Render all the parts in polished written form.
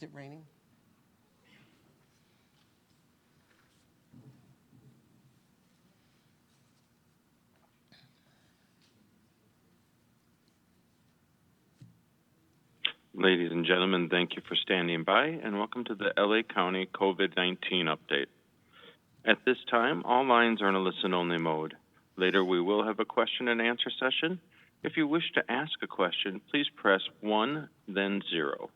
Is it raining? Ladies and gentlemen, thank you for standing by and welcome to the LA County COVID-19 update. At this time, all lines are in a listen-only mode. Later, we will have a question and answer session. If you wish to ask a question, please press 1, then 0.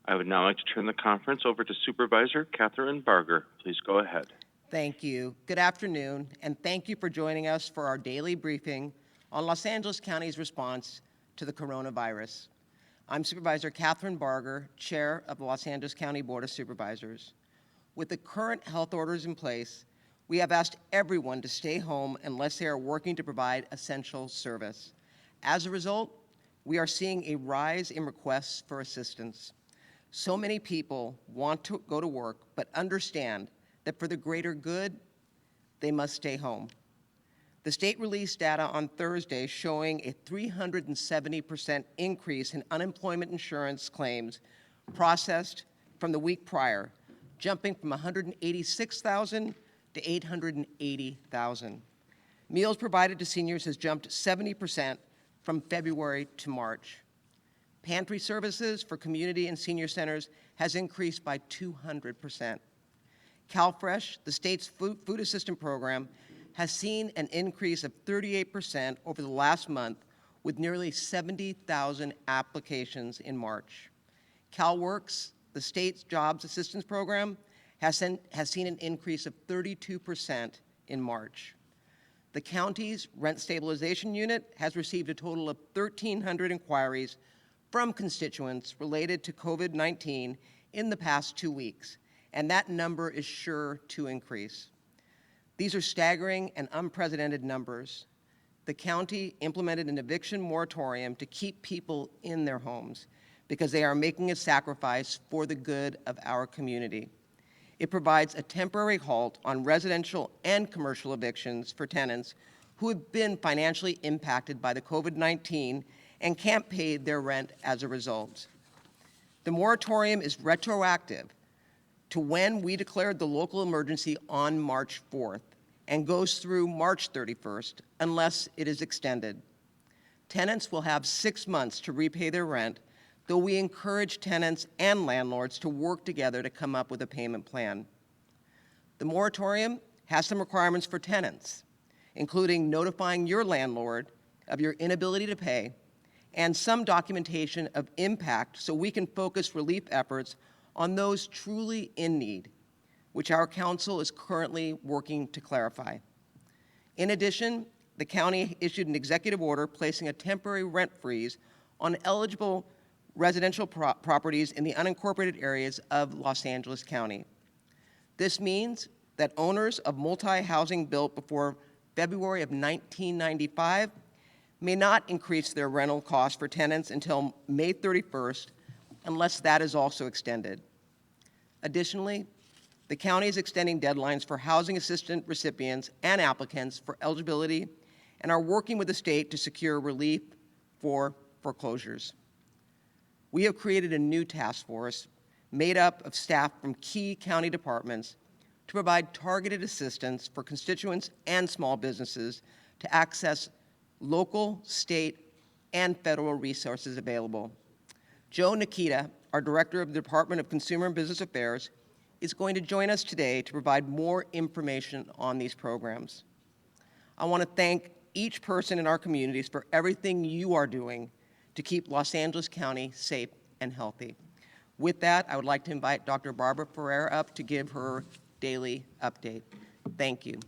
I would now like to turn the conference over to Supervisor Kathryn Barger. Please go ahead. Thank you. Good afternoon, and thank you for joining us for our daily briefing on Los Angeles County's response to the coronavirus. I'm Supervisor Kathryn Barger, Chair of the Los Angeles County Board of Supervisors. With the current health orders in place, we have asked everyone to stay home unless they are working to provide essential service. As a result, we are seeing a rise in requests for assistance. So many people want to go to work, but understand that for the greater good, they must stay home. The state released data on Thursday showing a 370% increase in unemployment insurance claims processed from the week prior, jumping from 186,000 to 880,000. Meals provided to seniors has jumped 70% from February to March. Pantry services for community and senior centers has increased by 200%. CalFresh, the state's food assistance program, has seen an increase of 38% over the last month with nearly 70,000 applications in March. CalWorks, the state's jobs assistance program, has seen an increase of 32% in March. The county's rent stabilization unit has received a total of 1,300 inquiries from constituents related to COVID-19 in the past 2 weeks, and that number is sure to increase. These are staggering and unprecedented numbers. The county implemented an eviction moratorium to keep people in their homes because they are making a sacrifice for the good of our community. It provides a temporary halt on residential and commercial evictions for tenants who have been financially impacted by the COVID-19 and can't pay their rent as a result. The moratorium is retroactive to when we declared the local emergency on March 4th and goes through March 31st unless it is extended. Tenants will have 6 months to repay their rent, though we encourage tenants and landlords to work together to come up with a payment plan. The moratorium has some requirements for tenants, including notifying your landlord of your inability to pay and some documentation of impact so we can focus relief efforts on those truly in need, which our council is currently working to clarify. In addition, the county issued an executive order placing a temporary rent freeze on eligible residential properties in the unincorporated areas of Los Angeles County. This means that owners of multi-housing built before February of 1995 may not increase their rental costs for tenants until May 31st unless that is also extended. Additionally, the county is extending deadlines for housing assistance recipients and applicants for eligibility and are working with the state to secure relief for foreclosures. We have created a new task force made up of staff from key county departments to provide targeted assistance for constituents and small businesses to access local, state, and federal resources available. Joe Nikita, our Director of the Department of Consumer and Business Affairs, is going to join us today to provide more information on these programs. I want to thank each person in our communities for everything you are doing to keep Los Angeles County safe and healthy. With that, I would like to invite Dr. Barbara Ferrer up to give her daily update. Thank you.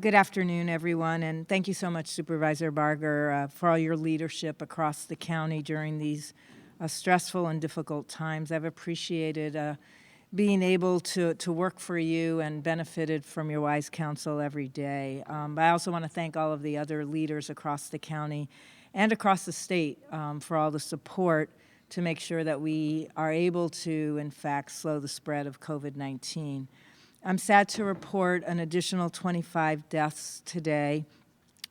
Good afternoon, everyone, and thank you so much, Supervisor Barger, for all your leadership across the county during these stressful and difficult times. I've appreciated being able to work for you and benefited from your wise counsel every day. But I also want to thank all of the other leaders across the county and across the state for all the support to make sure that we are able to, in fact, slow the spread of COVID-19. I'm sad to report an additional 25 deaths today,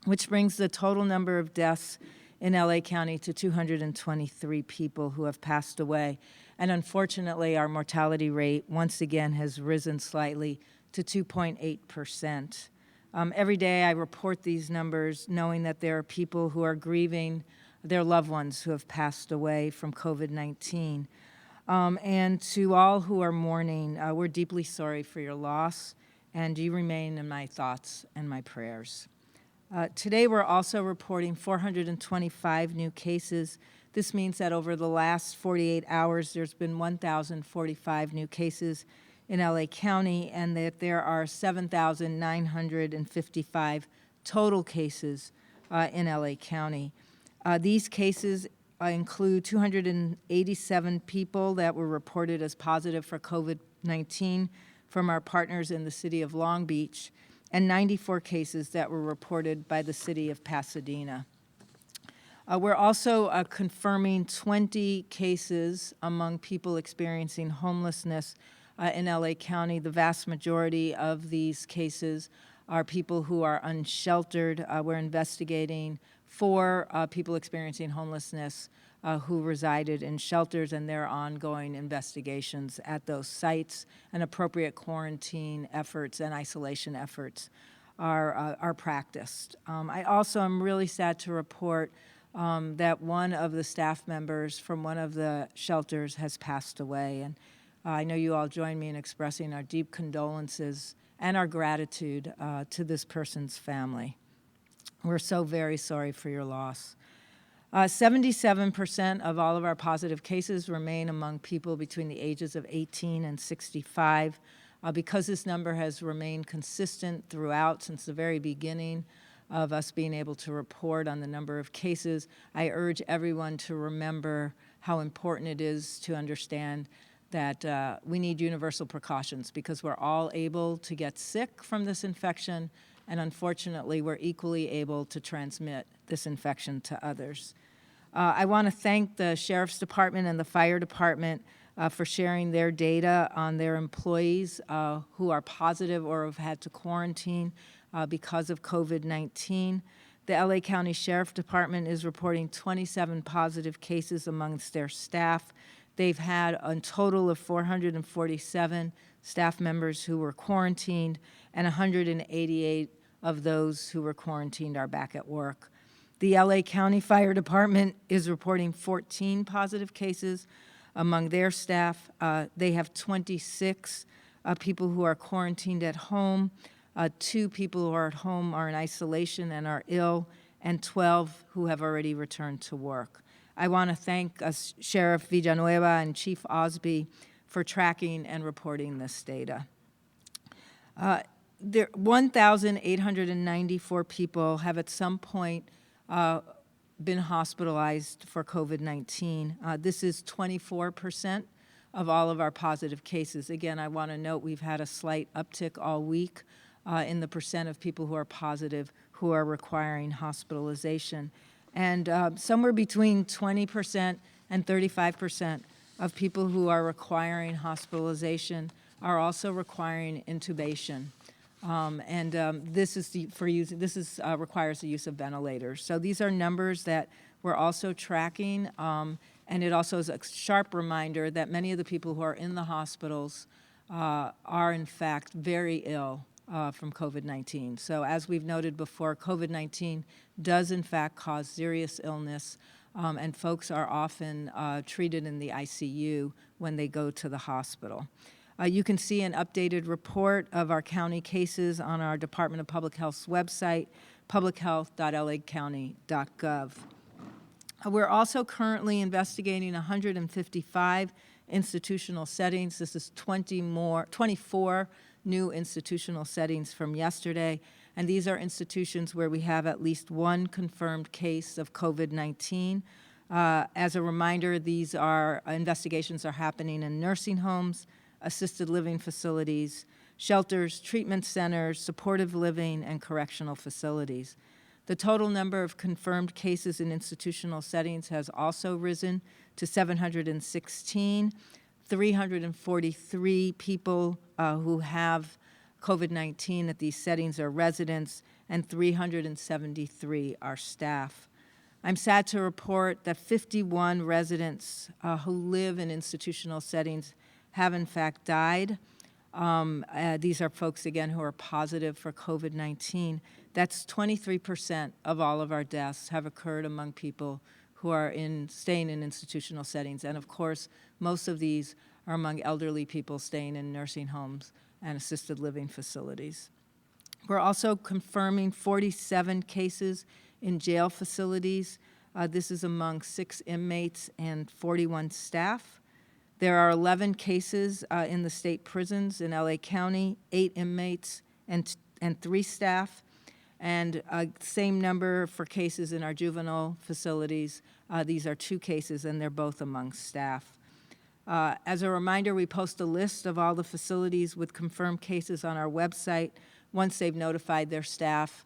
which brings the total number of deaths in LA County to 223 people who have passed away. And unfortunately, our mortality rate once again has risen slightly to 2.8%. Every day I report these numbers knowing that there are people who are grieving their loved ones who have passed away from COVID-19. And to all who are mourning, we're deeply sorry for your loss, and you remain in my thoughts and my prayers. Today we're also reporting 425 new cases. This means that over the last 48 hours there's been 1,045 new cases in LA County, and that there are 7,955 total cases in LA County. These cases include 287 people that were reported as positive for COVID-19 from our partners in the city of Long Beach, and 94 cases that were reported by the city of Pasadena. We're also confirming 20 cases among people experiencing homelessness in LA County. The vast majority of these cases are people who are unsheltered. We're investigating 4 people experiencing homelessness who resided in shelters, and there are ongoing investigations at those sites, and appropriate quarantine efforts and isolation efforts are practiced. I also am really sad to report that one of the staff members from one of the shelters has passed away, and I know you all join me in expressing our deep condolences and our gratitude to this person's family. We're so very sorry for your loss. 77% of all of our positive cases remain among people between the ages of 18 and 65. Because this number has remained consistent throughout since the very beginning of us being able to report on the number of cases, I urge everyone to remember how important it is to understand that we need universal precautions, because we're all able to get sick from this infection, and unfortunately we're equally able to transmit this infection to others. I want to thank the Sheriff's Department and the Fire Department for sharing their data on their employees who are positive or have had to quarantine because of COVID-19. The LA County Sheriff Department is reporting 27 positive cases amongst their staff. They've had a total of 447 staff members who were quarantined, and 188 of those who were quarantined are back at work. The LA County Fire Department is reporting 14 positive cases among their staff. They have 26 people who are quarantined at home. 2 people who are at home are in isolation and are ill, and 12 who have already returned to work. I want to thank Sheriff Villanueva and Chief Osby for tracking and reporting this data. 1,894 people have at some point been hospitalized for COVID-19. This is 24% of all of our positive cases. Again, I want to note we've had a slight uptick all week in the percent of people who are positive who are requiring hospitalization. And somewhere between 20% and 35% of people who are requiring hospitalization are also requiring intubation. This requires the use of ventilators. So these are numbers that we're also tracking, and it also is a sharp reminder that many of the people who are in the hospitals are in fact very ill from COVID-19. So as we've noted before, COVID-19 does in fact cause serious illness, and folks are often treated in the ICU when they go to the hospital. You can see an updated report of our county cases on our Department of Public Health's website, publichealth.lacounty.gov. We're also currently investigating 155 institutional settings. This is 24 new institutional settings from yesterday, and these are institutions where we have at least one confirmed case of COVID-19. As a reminder, these investigations are happening in nursing homes, assisted living facilities, shelters, treatment centers, supportive living, and correctional facilities. The total number of confirmed cases in institutional settings has also risen to 716. 343 people who have COVID-19 at these settings are residents, and 373 are staff. I'm sad to report that 51 residents who live in institutional settings have in fact died. These are folks, again, who are positive for COVID-19. That's 23% of all of our deaths have occurred among people who are staying in institutional settings. And of course, most of these are among elderly people staying in nursing homes and assisted living facilities. We're also confirming 47 cases in jail facilities. This is among 6 inmates and 41 staff. There are 11 cases in the state prisons in LA County, 8 inmates and 3 staff, and same number for cases in our juvenile facilities. These are 2 cases, and they're both among staff. As a reminder, we post a list of all the facilities with confirmed cases on our website once they've notified their staff,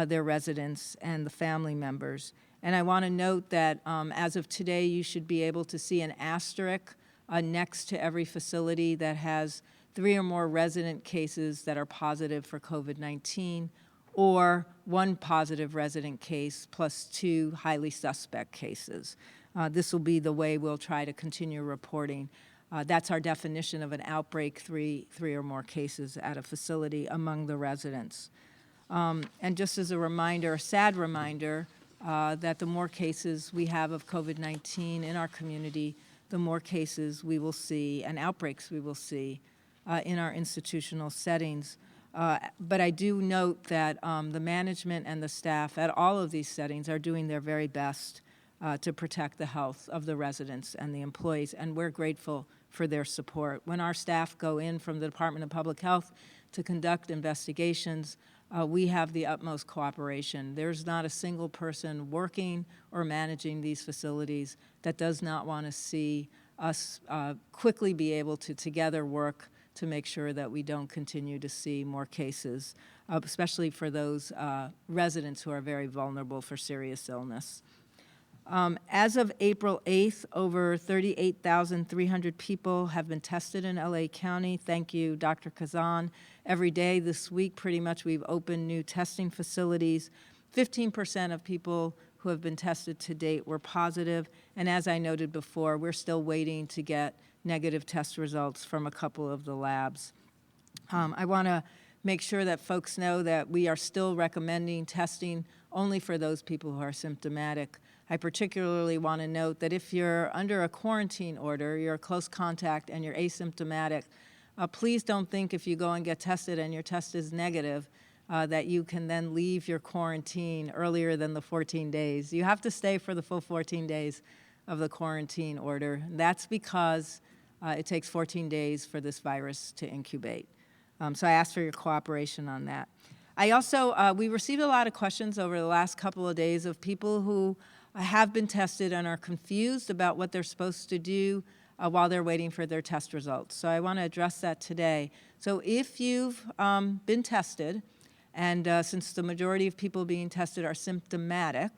their residents, and the family members. And I want to note that as of today, you should be able to see an asterisk next to every facility that has 3 or more resident cases that are positive for COVID-19, or 1 positive resident case plus 2 highly suspect cases. This will be the way we'll try to continue reporting. That's our definition of an outbreak, 3 or more cases at a facility among the residents. And just as a reminder, a sad reminder, that the more cases we have of COVID-19 in our community, the more cases we will see and outbreaks we will see in our institutional settings. But I do note that the management and the staff at all of these settings are doing their very best to protect the health of the residents and the employees, and we're grateful for their support. When our staff go in from the Department of Public Health to conduct investigations, we have the utmost cooperation. There's not a single person working or managing these facilities that does not want to see us quickly be able to together work to make sure that we don't continue to see more cases, especially for those residents who are very vulnerable for serious illness. As of April 8th, over 38,300 people have been tested in LA County. Thank you, Dr. Kazan. Every day this week, pretty much, we've opened new testing facilities. 15% of people who have been tested to date were positive, and as I noted before, we're still waiting to get negative test results from a couple of the labs. I want to make sure that folks know that we are still recommending testing only for those people who are symptomatic. I particularly want to note that if you're under a quarantine order, you're a close contact, and you're asymptomatic, please don't think if you go and get tested and your test is negative that you can then leave your quarantine earlier than the 14 days. You have to stay for the full 14 days of the quarantine order. That's because it takes 14 days for this virus to incubate. So I ask for your cooperation on that. I also, we received a lot of questions over the last couple of days of people who have been tested and are confused about what they're supposed to do while they're waiting for their test results. So I want to address that today. So if you've been tested, and since the majority of people being tested are symptomatic,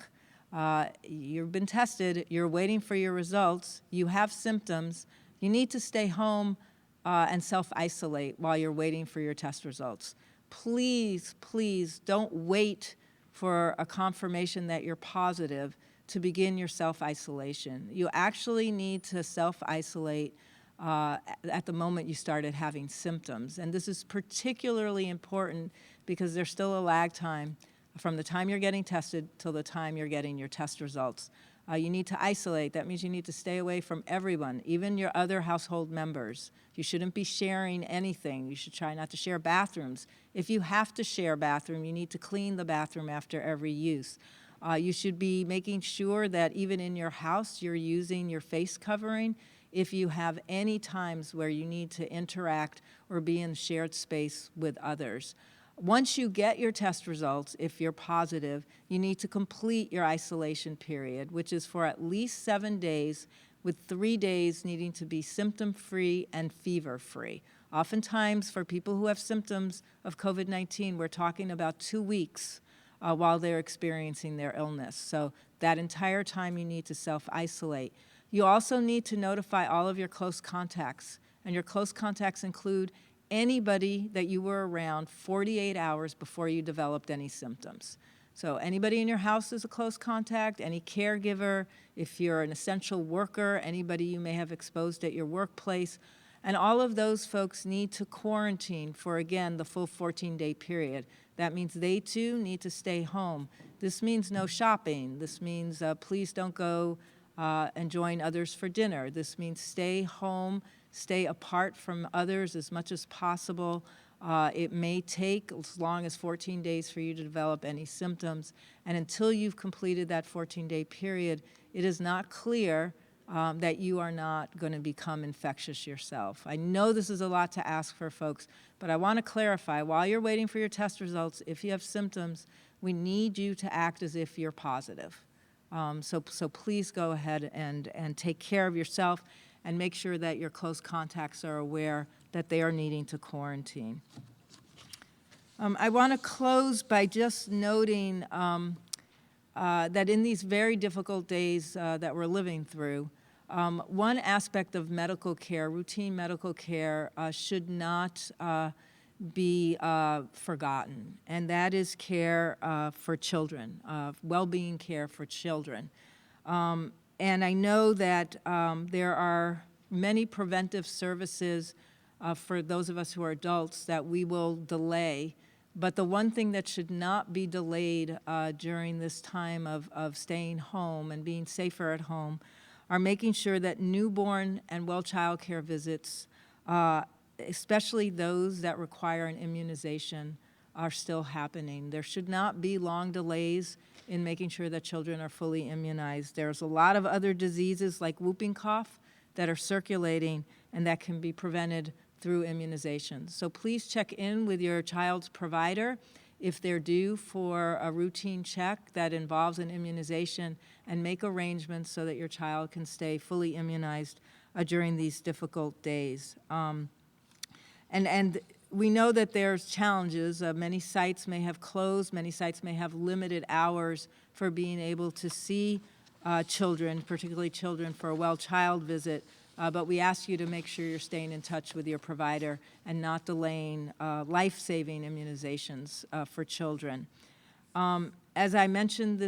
you've been tested, you're waiting for your results, you have symptoms, you need to stay home and self-isolate while you're waiting for your test results. Please, please don't wait for a confirmation that you're positive to begin your self-isolation. You actually need to self-isolate at the moment you started having symptoms. And this is particularly important because there's still a lag time from the time you're getting tested till the time you're getting your test results. You need to isolate. That means you need to stay away from everyone, even your other household members. You shouldn't be sharing anything. You should try not to share bathrooms. If you have to share a bathroom, you need to clean the bathroom after every use. You should be making sure that even in your house, you're using your face covering if you have any times where you need to interact or be in shared space with others. Once you get your test results, if you're positive, you need to complete your isolation period, which is for at least 7 days, with 3 days needing to be symptom-free and fever-free. Oftentimes, for people who have symptoms of COVID-19, we're talking about 2 weeks while they're experiencing their illness. So that entire time you need to self-isolate. You also need to notify all of your close contacts, and your close contacts include anybody that you were around 48 hours before you developed any symptoms. So anybody in your house is a close contact, any caregiver, if you're an essential worker, anybody you may have exposed at your workplace, and all of those folks need to quarantine for, again, the full 14-day period. That means they too need to stay home. This means no shopping. This means please don't go and join others for dinner. This means stay home, stay apart from others as much as possible. It may take as long as 14 days for you to develop any symptoms, and until you've completed that 14-day period, it is not clear that you are not going to become infectious yourself. I know this is a lot to ask for folks, but I want to clarify, while you're waiting for your test results, if you have symptoms, we need you to act as if you're positive. So please go ahead and take care of yourself and make sure that your close contacts are aware that they are needing to quarantine. I want to close by just noting that in these very difficult days that we're living through, one aspect of medical care, routine medical care, should not be forgotten, and that is care for children, well-being care for children. And I know that there are many preventive services for those of us who are adults that we will delay, but the one thing that should not be delayed during this time of staying home and being safer at home are making sure that newborn and well child care visits, especially those that require an immunization, are still happening. There should not be long delays in making sure that children are fully immunized. There's a lot of other diseases like whooping cough that are circulating and that can be prevented through immunization. So please check in with your child's provider if they're due for a routine check that involves an immunization, and make arrangements so that your child can stay fully immunized during these difficult days. And we know that there's challenges. Many sites may have closed. Many sites may have limited hours for being able to see children, particularly children for a well child visit. But we ask you to make sure you're staying in touch with your provider and not delaying life-saving immunizations for children. As I mentioned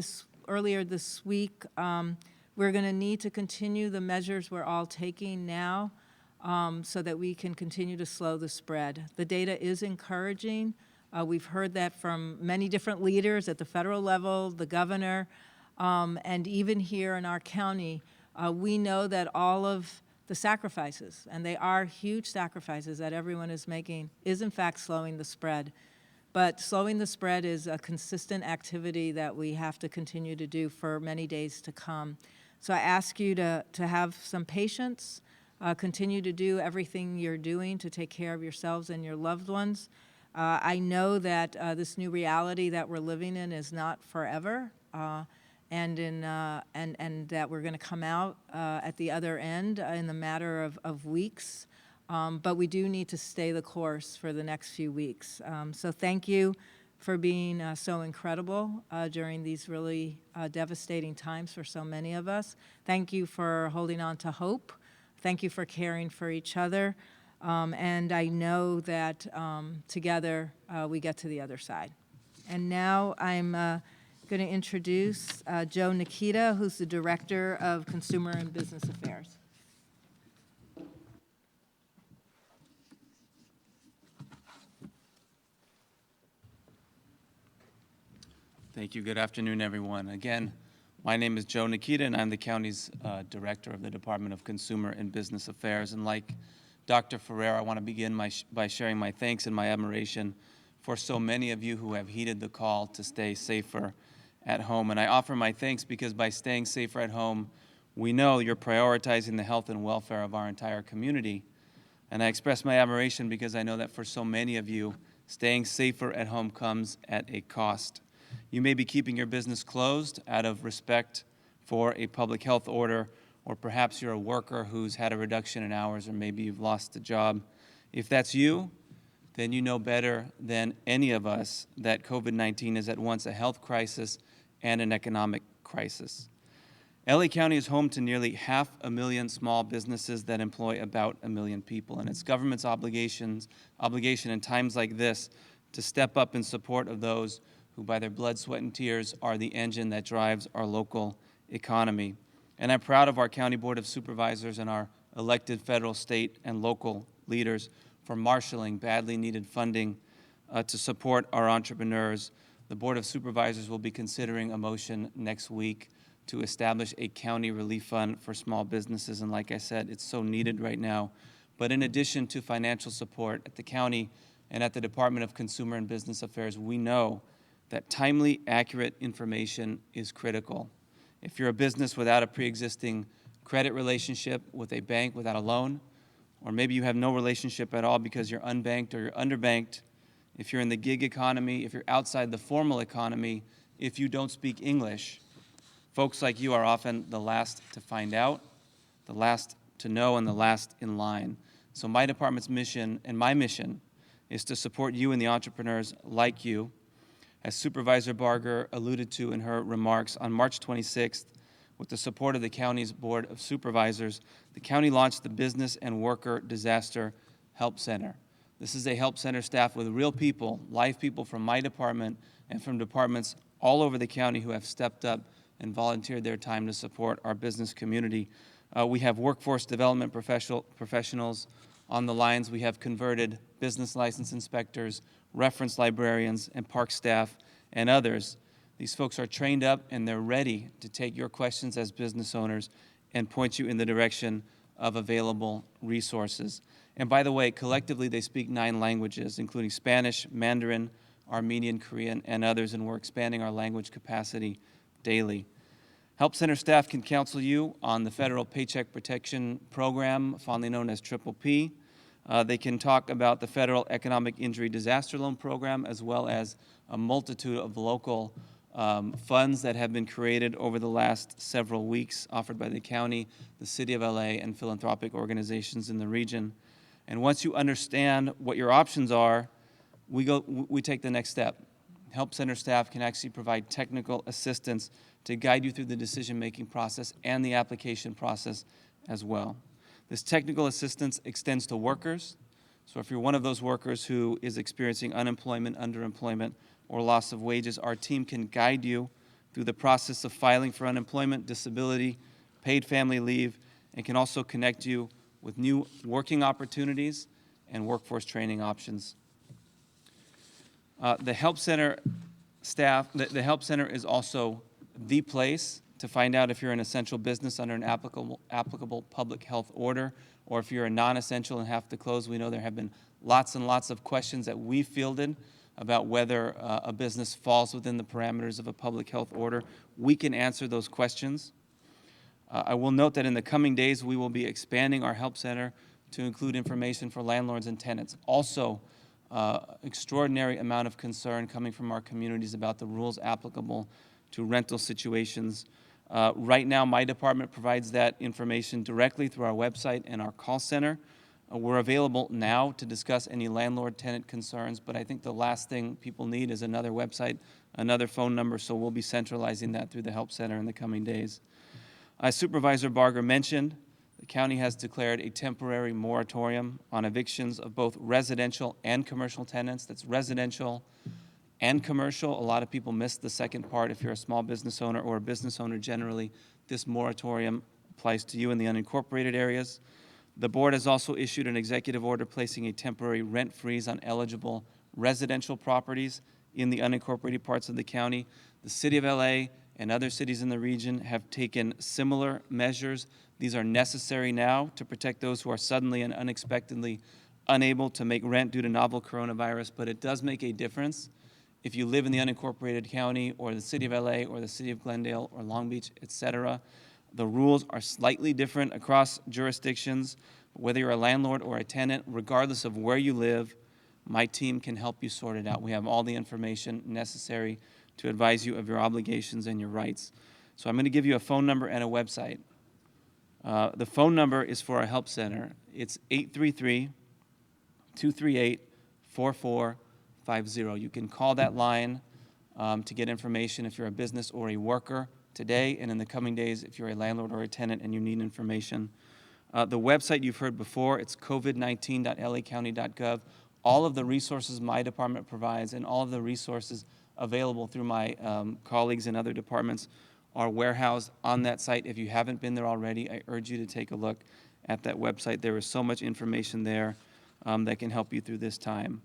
earlier this week, we're going to need to continue the measures we're all taking now so that we can continue to slow the spread. The data is encouraging. We've heard that from many different leaders at the federal level, the governor, and even here in our county. We know that all of the sacrifices, and they are huge sacrifices that everyone is making, is in fact slowing the spread. But slowing the spread is a consistent activity that we have to continue to do for many days to come. So I ask you to have some patience, continue to do everything you're doing to take care of yourselves and your loved ones. I know that this new reality that we're living in is not forever, and that we're going to come out at the other end in the matter of weeks. But we do need to stay the course for the next few weeks. So thank you for being so incredible during these really devastating times for so many of us. Thank you for holding on to hope. Thank you for caring for each other. And I know that together we get to the other side. And now I'm going to introduce Joe Nikita, who's the Director of Consumer and Business Affairs. Thank you. Good afternoon, everyone. Again, my name is Joe Nikita, and I'm the county's Director of the Department of Consumer and Business Affairs. And like Dr. Ferrer, I want to begin by sharing my thanks and my admiration for so many of you who have heeded the call to stay safer at home. And I offer my thanks because by staying safer at home, we know you're prioritizing the health and welfare of our entire community. And I express my admiration because I know that for so many of you, staying safer at home comes at a cost. You may be keeping your business closed out of respect for a public health order, or perhaps you're a worker who's had a reduction in hours, or maybe you've lost a job. If that's you, then you know better than any of us that COVID-19 is at once a health crisis and an economic crisis. LA County is home to nearly 500,000 small businesses that employ about 1 million people, and it's government's obligation in times like this to step up in support of those who by their blood, sweat, and tears are the engine that drives our local economy. And I'm proud of our County Board of Supervisors and our elected federal, state, and local leaders for marshaling badly needed funding to support our entrepreneurs. The Board of Supervisors will be considering a motion next week to establish a county relief fund for small businesses. And like I said, it's so needed right now. But in addition to financial support at the county and at the Department of Consumer and Business Affairs, we know that timely, accurate information is critical. If you're a business without a pre-existing credit relationship with a bank without a loan, or maybe you have no relationship at all because you're unbanked or you're underbanked, if you're in the gig economy, if you're outside the formal economy, if you don't speak English, folks like you are often the last to find out, the last to know, and the last in line. So my department's mission and my mission is to support you and the entrepreneurs like you. As Supervisor Barger alluded to in her remarks, on March 26th, with the support of the county's Board of Supervisors, the county launched the Business and Worker Disaster Help Center. This is a help center staffed with real people, live people from my department and from departments all over the county who have stepped up and volunteered their time to support our business community. We have workforce development professionals on the lines. We have converted business license inspectors, reference librarians, and park staff, and others. These folks are trained up and they're ready to take your questions as business owners and point you in the direction of available resources. And by the way, collectively they speak 9 languages, including Spanish, Mandarin, Armenian, Korean, and others, and we're expanding our language capacity daily. Help Center staff can counsel you on the Federal Paycheck Protection Program, fondly known as PPP. They can talk about the Federal Economic Injury Disaster Loan Program, as well as a multitude of local funds that have been created over the last several weeks, offered by the county, the City of LA, and philanthropic organizations in the region. And once you understand what your options are, we take the next step. Help Center staff can actually provide technical assistance to guide you through the decision-making process and the application process as well. This technical assistance extends to workers. So if you're one of those workers who is experiencing unemployment, underemployment, or loss of wages, our team can guide you through the process of filing for unemployment, disability, paid family leave, and can also connect you with new working opportunities and workforce training options. The Help Center staff, the Help Center is also the place to find out if you're an essential business under an applicable public health order, or if you're a non-essential and have to close. We know there have been lots and lots of questions that we fielded about whether a business falls within the parameters of a public health order. We can answer those questions. I will note that in the coming days, we will be expanding our Help Center to include information for landlords and tenants. Also, extraordinary amount of concern coming from our communities about the rules applicable to rental situations. Right now, my department provides that information directly through our website and our call center. We're available now to discuss any landlord-tenant concerns, but I think the last thing people need is another website, another phone number, so we'll be centralizing that through the Help Center in the coming days. As Supervisor Barger mentioned, the county has declared a temporary moratorium on evictions of both residential and commercial tenants. That's residential and commercial. A lot of people miss the second part. If you're a small business owner or a business owner generally, this moratorium applies to you in the unincorporated areas. The board has also issued an executive order placing a temporary rent freeze on eligible residential properties in the unincorporated parts of the county. The City of LA and other cities in the region have taken similar measures. These are necessary now to protect those who are suddenly and unexpectedly unable to make rent due to novel coronavirus, but it does make a difference if you live in the unincorporated county or the City of LA or the City of Glendale or Long Beach, etc. The rules are slightly different across jurisdictions. Whether you're a landlord or a tenant, regardless of where you live, my team can help you sort it out. We have all the information necessary to advise you of your obligations and your rights. So I'm going to give you a phone number and a website. The phone number is for our Help Center. It's 833-238-4450. You can call that line to get information if you're a business or a worker, today and in the coming days if you're a landlord or a tenant and you need information. The website you've heard before, it's covid19.lacounty.gov. All of the resources my department provides and all of the resources available through my colleagues in other departments are warehoused on that site. If you haven't been there already, I urge you to take a look at that website. There is so much information there that can help you through this time.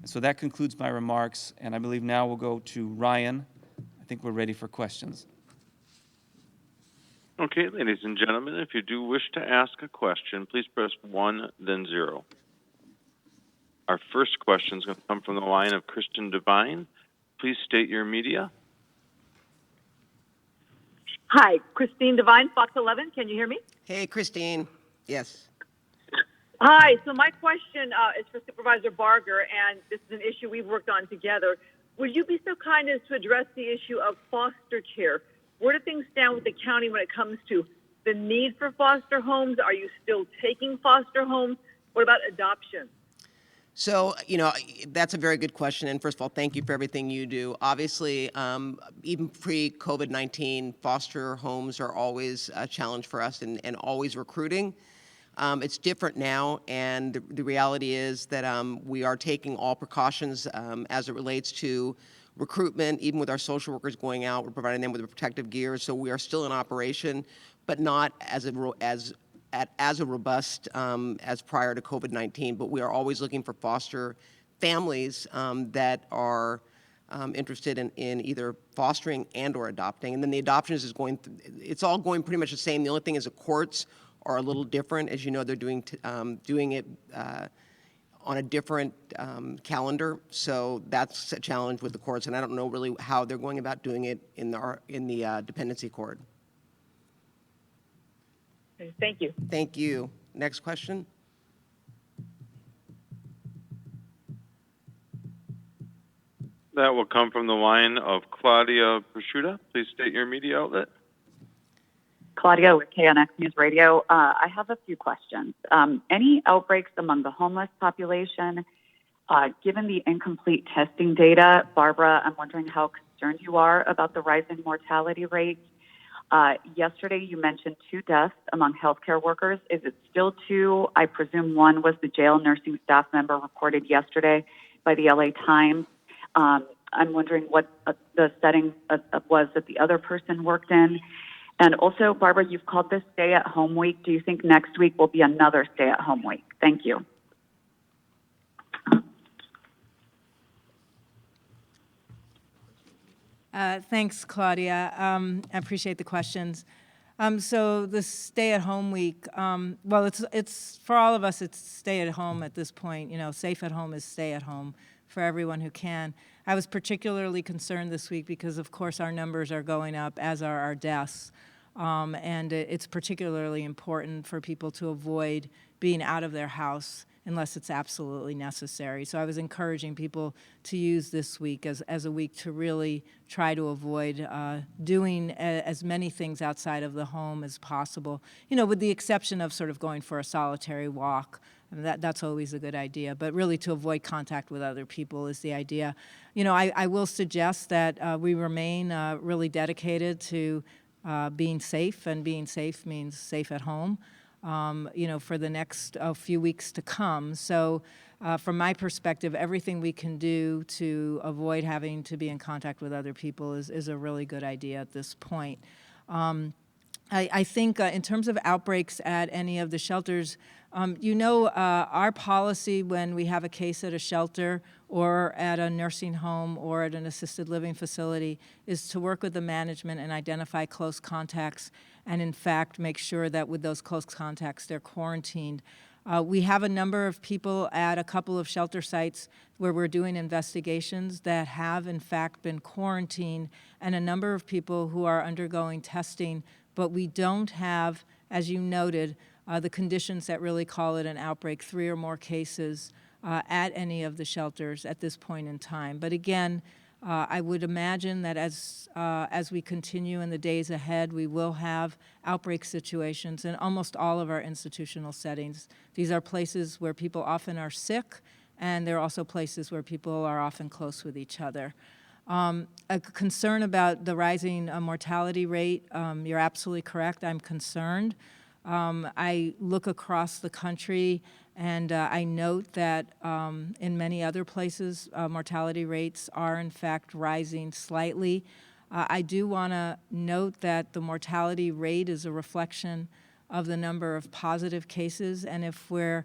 So that concludes my remarks, and I believe now we'll go to Ryan. I think we're ready for questions. Okay, ladies and gentlemen, if you do wish to ask a question, please press 1, then 0. Our first question is going to come from the line of Kristen Devine. Please state your media. Hi, Christine Devine, Fox 11. Can you hear me? Hey, Christine. Yes. Hi. So my question is for Supervisor Barger, and this is an issue we've worked on together. Would you be so kind as to address the issue of foster care? Where do things stand with the county when it comes to the need for foster homes? Are you still taking foster homes? What about adoption? So, that's a very good question. And first of all, thank you for everything you do. Obviously, even pre-COVID-19, foster homes are always a challenge for us and always recruiting. It's different now, and the reality is that we are taking all precautions as it relates to recruitment. Even with our social workers going out, we're providing them with protective gear. So we are still in operation, but not as robust as prior to COVID-19. But we are always looking for foster families that are interested in either fostering and or adopting. And then the adoptions is it's all going pretty much the same. The only thing is the courts are a little different. As you know, they're doing it on a different calendar. So that's a challenge with the courts. And I don't know really how they're going about doing it in the dependency court. Thank you. Thank you. Next question. That will come from the line of Claudia Prosciutta. Please state your media outlet. Claudia with KNX News Radio. I have a few questions. Any outbreaks among the homeless population? Given the incomplete testing data, Barbara, I'm wondering how concerned you are about the rising mortality rates. Yesterday, you mentioned 2 deaths among healthcare workers. Is it still 2? I presume 1 was the jail nursing staff member reported yesterday by the LA Times. I'm wondering what the setting was that the other person worked in. And also, Barbara, you've called this stay-at-home week. Do you think next week will be another stay-at-home week? Thank you. Thanks, Claudia. I appreciate the questions. So the stay-at-home week, well, it's for all of us, it's stay-at-home at this point. Safe at home is stay-at-home for everyone who can. I was particularly concerned this week because, of course, our numbers are going up, as are our deaths. And it's particularly important for people to avoid being out of their house unless it's absolutely necessary. So I was encouraging people to use this week as a week to really try to avoid doing as many things outside of the home as possible, with the exception of sort of going for a solitary walk. That's always a good idea, but really to avoid contact with other people is the idea. I will suggest that we remain really dedicated to being safe, and being safe means safe at home, for the next few weeks to come. So from my perspective, everything we can do to avoid having to be in contact with other people is a really good idea at this point. I think in terms of outbreaks at any of the shelters, our policy when we have a case at a shelter or at a nursing home or at an assisted living facility is to work with the management and identify close contacts and, in fact, make sure that with those close contacts, they're quarantined. We have a number of people at a couple of shelter sites where we're doing investigations that have, in fact, been quarantined, and a number of people who are undergoing testing, but we don't have, as you noted, the conditions that really call it an outbreak, 3 or more cases at any of the shelters at this point in time. But again, I would imagine that as we continue in the days ahead, we will have outbreak situations in almost all of our institutional settings. These are places where people often are sick, and they're also places where people are often close with each other. A concern about the rising mortality rate, you're absolutely correct. I'm concerned. I look across the country and I note that in many other places, mortality rates are in fact rising slightly. I do want to note that the mortality rate is a reflection of the number of positive cases, and if we're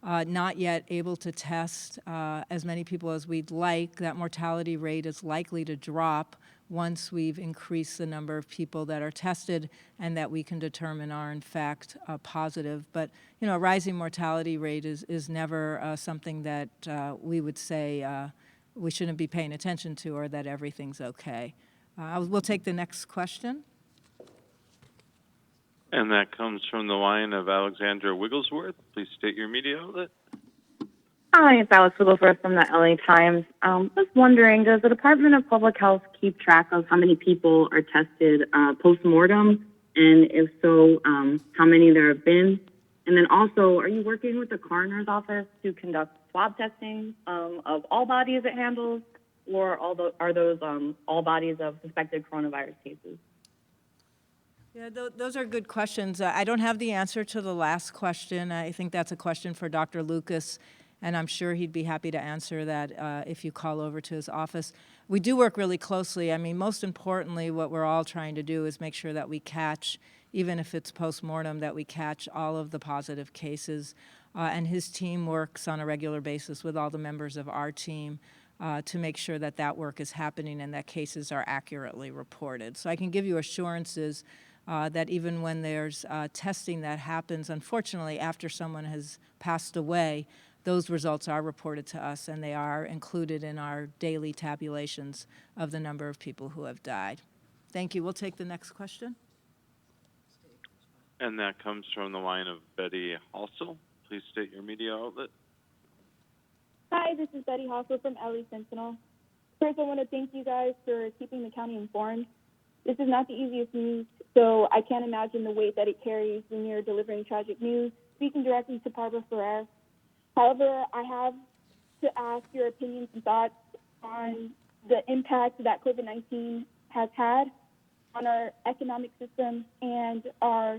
not yet able to test as many people as we'd like, that mortality rate is likely to drop once we've increased the number of people that are tested and that we can determine are in fact positive. But you know, a rising mortality rate is never something that we would say we shouldn't be paying attention to or that everything's okay. We'll take the next question. And that comes from the line of Alexandra Wigglesworth. Please state your media outlet. Hi, it's Alex Wigglesworth from the LA Times. Just wondering, does the Department of Public Health keep track of how many people are tested post-mortem? And if so, how many there have been? And then also, are you working with the coroner's office to conduct swab testing of all bodies it handles, or are those all bodies of suspected coronavirus cases? Yeah, those are good questions. I don't have the answer to the last question. I think that's a question for Dr. Lucas, and I'm sure he'd be happy to answer that if you call over to his office. We do work really closely. I mean, most importantly, what we're all trying to do is make sure that we catch, even if it's post-mortem, that we catch all of the positive cases. And his team works on a regular basis with all the members of our team to make sure that that work is happening and that cases are accurately reported. So I can give you assurances that even when there's testing that happens, unfortunately, after someone has passed away, those results are reported to us and they are included in our daily tabulations of the number of people who have died. Thank you. We'll take the next question. And that comes from the line of Betty Halsell. Please state your media outlet. Hi, this is Betty Hoffler from LA Sentinel. First, I want to thank you guys for keeping the county informed. This is not the easiest news, so I can't imagine the weight that it carries when you're delivering tragic news. Speaking directly to Barbara Ferrer. However, I have to ask your opinions and thoughts on the impact that COVID-19 has had on our economic system and our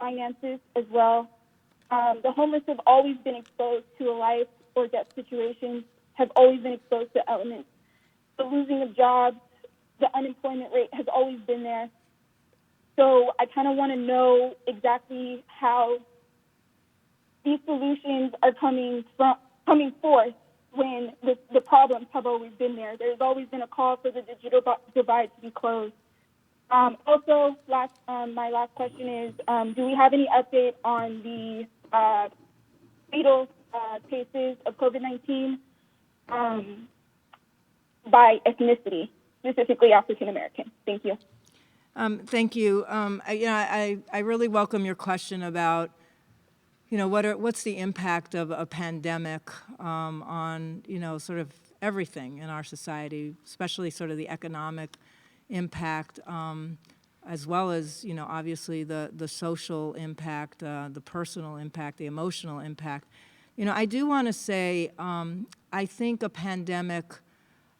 finances as well. The homeless have always been exposed to a life or death situation, have always been exposed to elements. The losing of jobs, the unemployment rate has always been there. So I kind of want to know exactly how these solutions are coming forth when the problems have always been there. There's always been a call for the digital divide to be closed. Also, my last question is, do we have any update on the fatal cases of COVID-19 by ethnicity, specifically African American? Thank you. Thank you. I really welcome your question about, you know, what's the impact of a pandemic on, you know, sort of everything in our society, especially sort of the economic impact, as well as, you know, obviously the social impact, the personal impact, the emotional impact. You know, I do want to say, I think a pandemic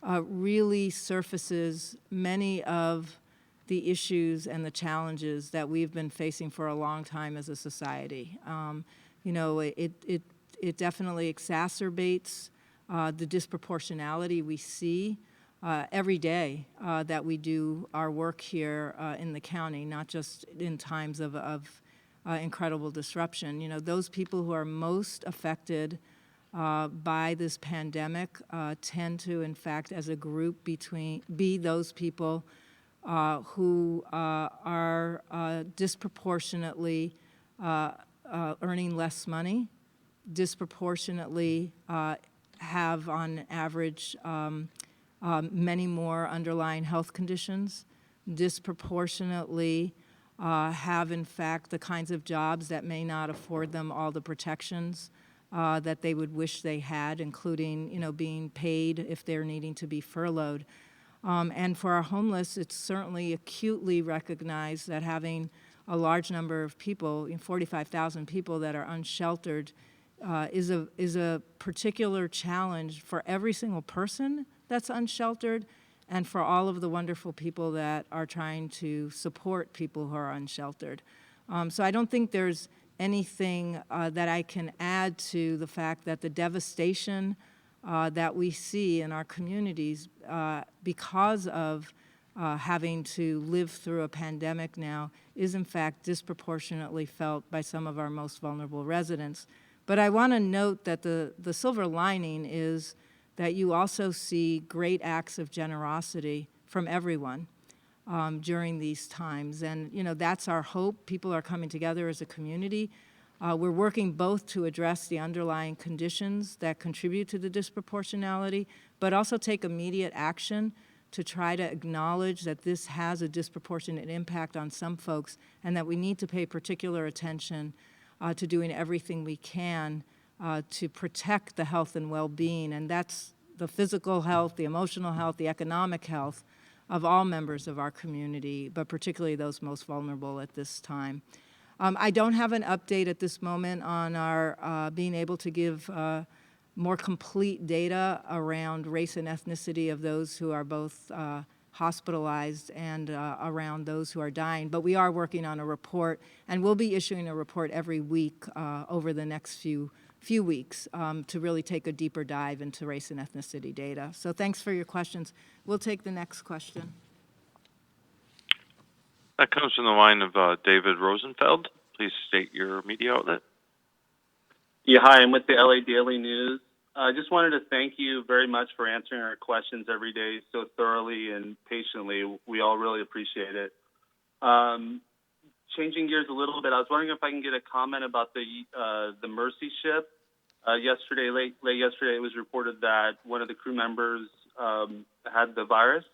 really surfaces many of the issues and the challenges that we've been facing for a long time as a society. You know, it definitely exacerbates the disproportionality we see every day that we do our work here in the county, not just in times of incredible disruption. You know, those people who are most affected by this pandemic tend to, in fact, as a group, be those people who are disproportionately earning less money, disproportionately have on average many more underlying health conditions, disproportionately have in fact the kinds of jobs that may not afford them all the protections that they would wish they had, including, you know, being paid if they're needing to be furloughed. And for our homeless, it's certainly acutely recognized that having a large number of people, 45,000 people that are unsheltered, is a particular challenge for every single person, that's unsheltered, and for all of the wonderful people that are trying to support people who are unsheltered. So I don't think there's anything that I can add to the fact that the devastation that we see in our communities because of having to live through a pandemic now is in fact disproportionately felt by some of our most vulnerable residents. But I want to note that the silver lining is that you also see great acts of generosity from everyone during these times. And, you know, that's our hope. People are coming together as a community. We're working both to address the underlying conditions that contribute to the disproportionality, but also take immediate action to try to acknowledge that this has a disproportionate impact on some folks and that we need to pay particular attention to doing everything we can to protect the health and well-being, and that's the physical health, the emotional health, the economic health of all members of our community, but particularly those most vulnerable at this time. I don't have an update at this moment on our being able to give more complete data around race and ethnicity of those who are both hospitalized and around those who are dying. But we are working on a report, and we'll be issuing a report every week over the next few weeks to really take a deeper dive into race and ethnicity data. So thanks for your questions. We'll take the next question. That comes from the line of David Rosenfeld. Please state your media outlet. Yeah, hi, I'm with the LA Daily News. I just wanted to thank you very much for answering our questions every day so thoroughly and patiently. We all really appreciate it. Changing gears a little bit, I was wondering if I can get a comment about the Mercy ship. Yesterday, late yesterday, it was reported that one of the crew members had the virus.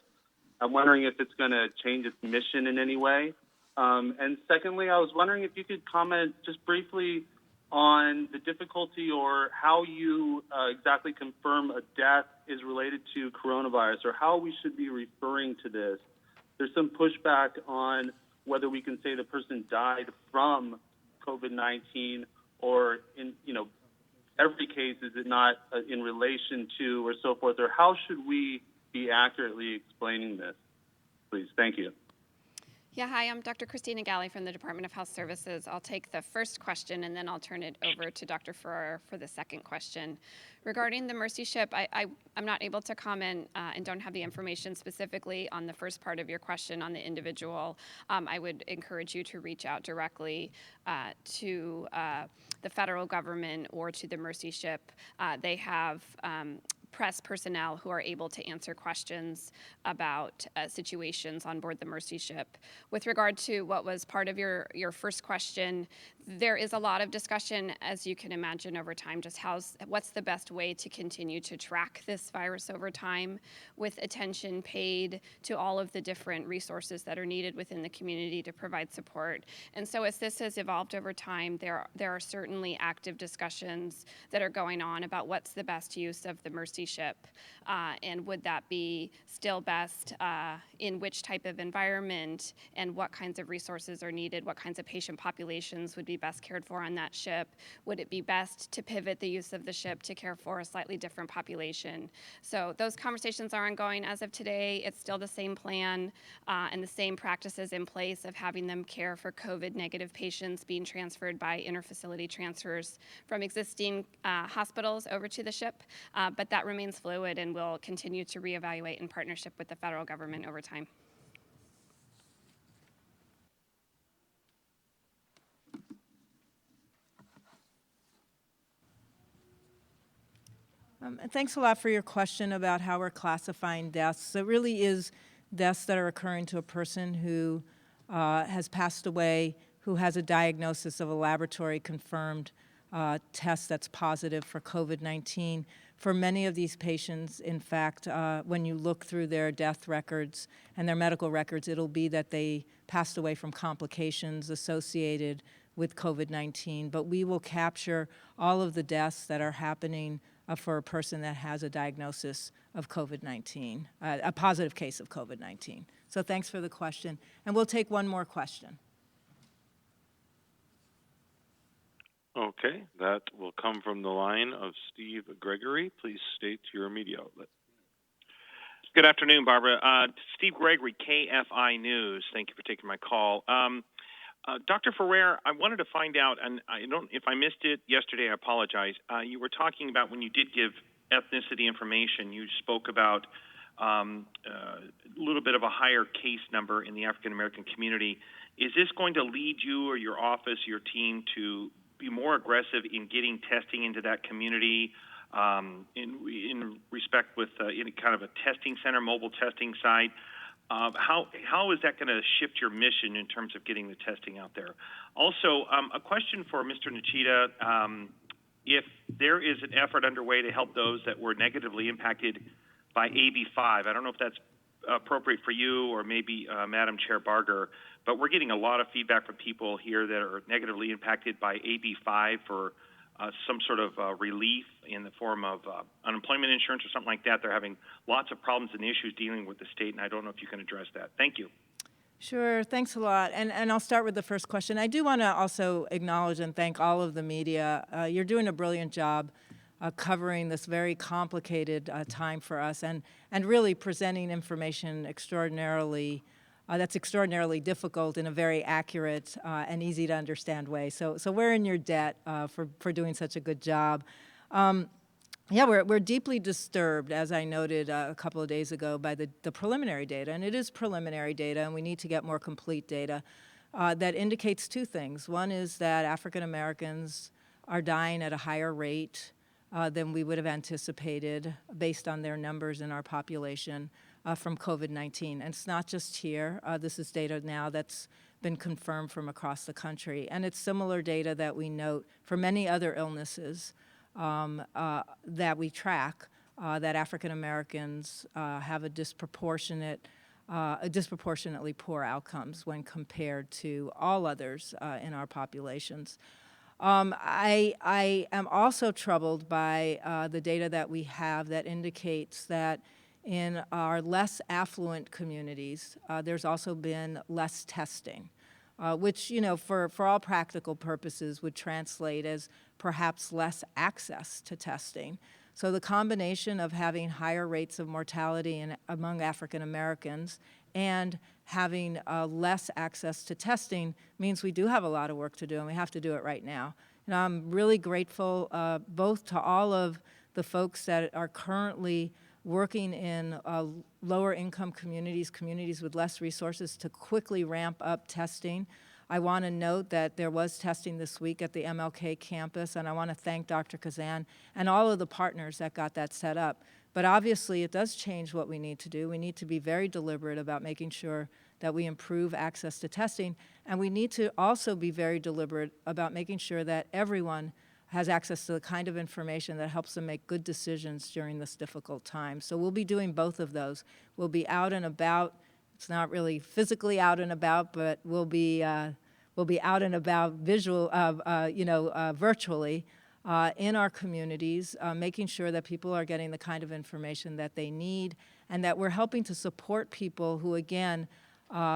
I'm wondering if it's going to change its mission in any way. And secondly, I was wondering if you could comment just briefly on the difficulty or how you exactly confirm a death is related to coronavirus, or how we should be referring to this. There's some pushback on whether we can say the person died from COVID-19, or in every case, is it not in relation to, or so forth, or how should we be accurately explaining this? Please, thank you. Yeah, hi, I'm Dr. Christina Galley from the Department of Health Services. I'll take the first question and then I'll turn it over to Dr. Ferrer for the second question. Regarding the Mercy ship, I'm not able to comment and don't have the information specifically on the first part of your question on the individual. I would encourage you to reach out directly to the federal government or to the Mercy ship. They have press personnel who are able to answer questions about situations on board the Mercy ship. With regard to what was part of your first question, there is a lot of discussion, as you can imagine, over time, just what's the best way to continue to track this virus over time, with attention paid to all of the different resources that are needed within the community to provide support. And so as this has evolved over time, there are certainly active discussions that are going on about what's the best use of the Mercy ship, and would that be still best in which type of environment, and what kinds of resources are needed, what kinds of patient populations would be best cared for on that ship. Would it be best to pivot the use of the ship to care for a slightly different population? So those conversations are ongoing. As of today, it's still the same plan and the same practices in place of having them care for COVID-negative patients being transferred by interfacility transfers from existing hospitals over to the ship, but that remains fluid and will continue to reevaluate in partnership with the federal government over time. Thanks a lot for your question about how we're classifying deaths. So it really is deaths that are occurring to a person who has passed away, who has a diagnosis of a laboratory-confirmed test that's positive for COVID-19. For many of these patients, in fact, when you look through their death records and their medical records, it'll be that they passed away from complications associated with COVID-19. But we will capture all of the deaths that are happening for a person that has a diagnosis of COVID-19, a positive case of COVID-19. So thanks for the question. And we'll take one more question. Okay, that will come from the line of Steve Gregory. Please state your media outlet. Good afternoon, Barbara. Steve Gregory, KFI News. Thank you for taking my call. Dr. Ferrer, I wanted to find out, and if I missed it yesterday, I apologize. You were talking about when you did give ethnicity information, you spoke about a little bit of a higher case number in the African American community. Is this going to lead you or your office, your team, to be more aggressive in getting testing into that community? In respect with any kind of a testing center, mobile testing site, how is that going to shift your mission in terms of getting the testing out there? Also, a question for Mr. Nichita. If there is an effort underway to help those that were negatively impacted by AB5, I don't know if that's appropriate for you or maybe Madam Chair Barger, but we're getting a lot of feedback from people here that are negatively impacted by AB5 for some sort of relief in the form of unemployment insurance or something like that. They're having lots of problems and issues dealing with the state, and I don't know if you can address that. Thank you. Sure, thanks a lot. And I'll start with the first question. I do want to also acknowledge and thank all of the media. You're doing a brilliant job covering this very complicated time for us and really presenting information that's extraordinarily difficult in a very accurate and easy to understand way. So we're in your debt for doing such a good job. Yeah, we're deeply disturbed, as I noted a couple of days ago, by the preliminary data, and it is preliminary data, and we need to get more complete data that indicates two things. One is that African Americans are dying at a higher rate than we would have anticipated based on their numbers in our population from COVID-19. And it's not just here. This is data now that's been confirmed from across the country. And it's similar data that we note for many other illnesses that we track, that African Americans have disproportionately poor outcomes when compared to all others in our populations. I am also troubled by the data that we have that indicates that in our less affluent communities, there's also been less testing, which, for all practical purposes would translate as perhaps less access to testing. So the combination of having higher rates of mortality among African Americans and having less access to testing means we do have a lot of work to do, and we have to do it right now. And I'm really grateful both to all of the folks that are currently working in lower income communities with less resources to quickly ramp up testing. I want to note that there was testing this week at the MLK campus, and I want to thank Dr. Kazan and all of the partners that got that set up. But obviously, it does change what we need to do. We need to be very deliberate about making sure that we improve access to testing, and we need to also be very deliberate about making sure that everyone has access to the kind of information that helps them make good decisions during this difficult time. So we'll be doing both of those. We'll be out and about. It's not really physically out and about, but we'll be out and about virtually in our communities, making sure that people are getting the kind of information that they need, and that we're helping to support people who, again,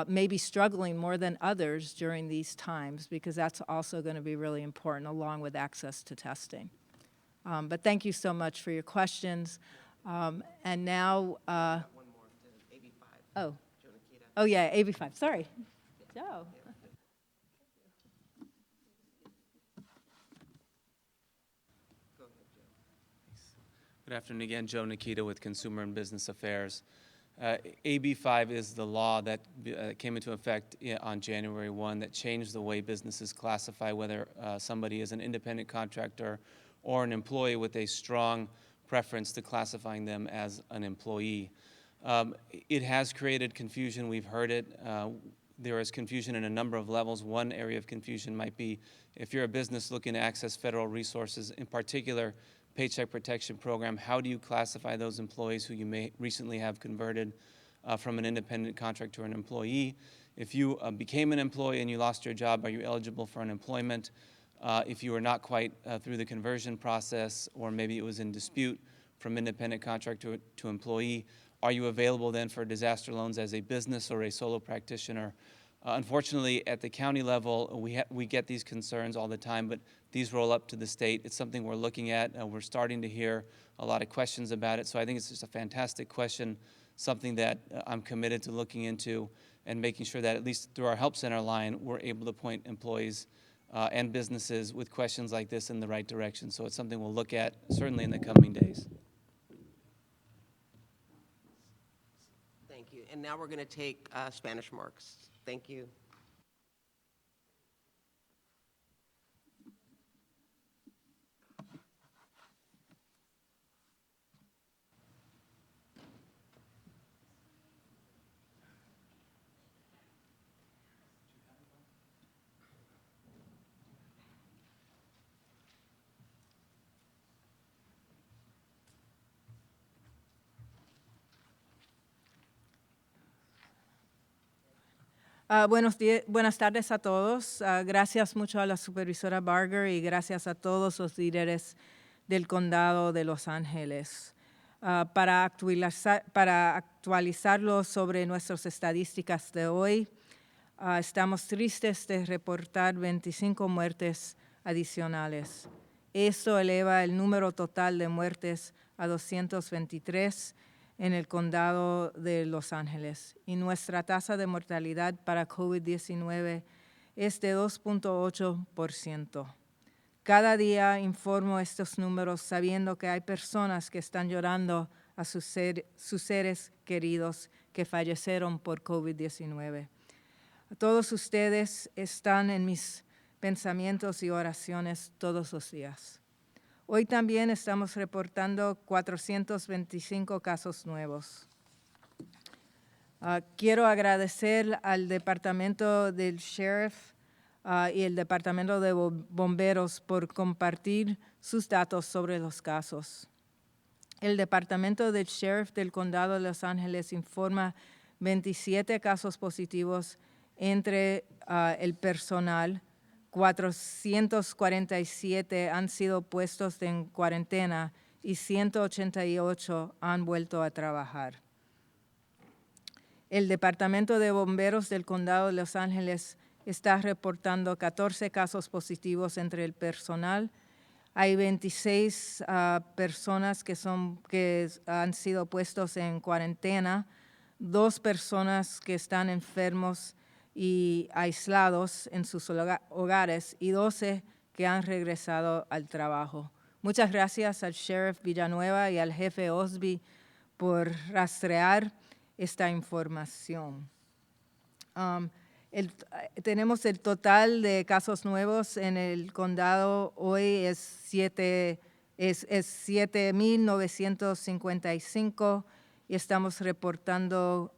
may be struggling more than others during these times, because that's also going to be really important, along with access to testing. But thank you so much for your questions. And now, One more, AB5. Oh yeah, AB5. Sorry, Joe. Good afternoon again, Joe Nikita with Consumer and Business Affairs. AB5 is the law that came into effect on January 1 that changed the way businesses classify whether somebody is an independent contractor or an employee, with a strong preference to classifying them as an employee. It has created confusion. We've heard it. There is confusion in a number of levels. One area of confusion might be if you're a business looking to access federal resources, in particular Paycheck Protection Program, how do you classify those employees who you may recently have converted from an independent contractor to an employee? If you became an employee and you lost your job, are you eligible for unemployment? If you were not quite through the conversion process, or maybe it was in dispute from independent contractor to employee, are you available then for disaster loans as a business or a solo practitioner? Unfortunately, at the county level, we get these concerns all the time, but these roll up to the state. It's something we're looking at. We're starting to hear a lot of questions about it. So I think it's just a fantastic question something that I'm committed to looking into and making sure that at least through our Help Center line, we're able to point employees and businesses with questions like this in the right direction. So it's something we'll look at certainly in the coming days. Thank you. And now we're going to take Spanish marks. Thank you. Buenas tardes a todos. Gracias mucho a la supervisora Barger y gracias a todos los líderes del condado de Los Ángeles. Para actualizarlo sobre nuestras estadísticas de hoy, estamos tristes de reportar 25 muertes adicionales. Eso eleva el número total de muertes a 223 en el condado de Los Ángeles. Y nuestra tasa de mortalidad para COVID-19 es de 2.8%. Cada día informo estos números sabiendo que hay personas que están llorando a sus seres queridos que fallecieron por COVID-19. Todos ustedes están en mis pensamientos y oraciones todos los días. Hoy también estamos reportando 425 casos nuevos. Quiero agradecer al Departamento del Sheriff y el Departamento de Bomberos por compartir sus datos sobre los casos. El Departamento del Sheriff del Condado de Los Ángeles informa 27 casos positivos entre el personal. 447 han sido puestos en cuarentena y 188 han vuelto a trabajar. El Departamento de Bomberos del Condado de Los Ángeles está reportando 14 casos positivos entre el personal. Hay 26 personas que han sido puestos en cuarentena, 2 personas que están enfermos y aislados en sus hogares y 12 que han regresado al trabajo. Muchas gracias al Sheriff Villanueva y al jefe Osby por rastrear esta información. Tenemos el total de casos nuevos en el condado hoy es 7,955 y estamos reportando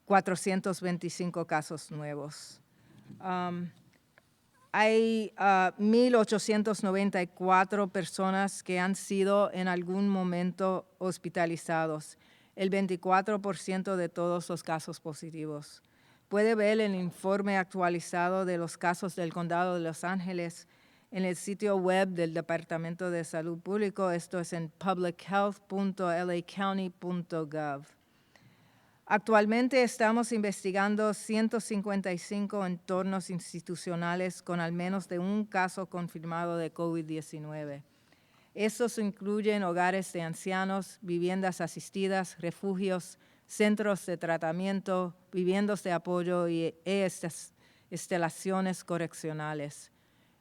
425 casos nuevos. Hay 1,894 personas que han sido en algún momento hospitalizados, el 24% de todos los casos positivos. Puede ver el informe actualizado de los casos del Condado de Los Ángeles en el sitio web del Departamento de Salud Pública. Esto es en publichealth.lacounty.gov. Actualmente estamos investigando 155 entornos institucionales con al menos de un caso confirmado de COVID-19. Estos incluyen hogares de ancianos, viviendas asistidas, refugios, centros de tratamiento, viviendas de apoyo y instalaciones correccionales.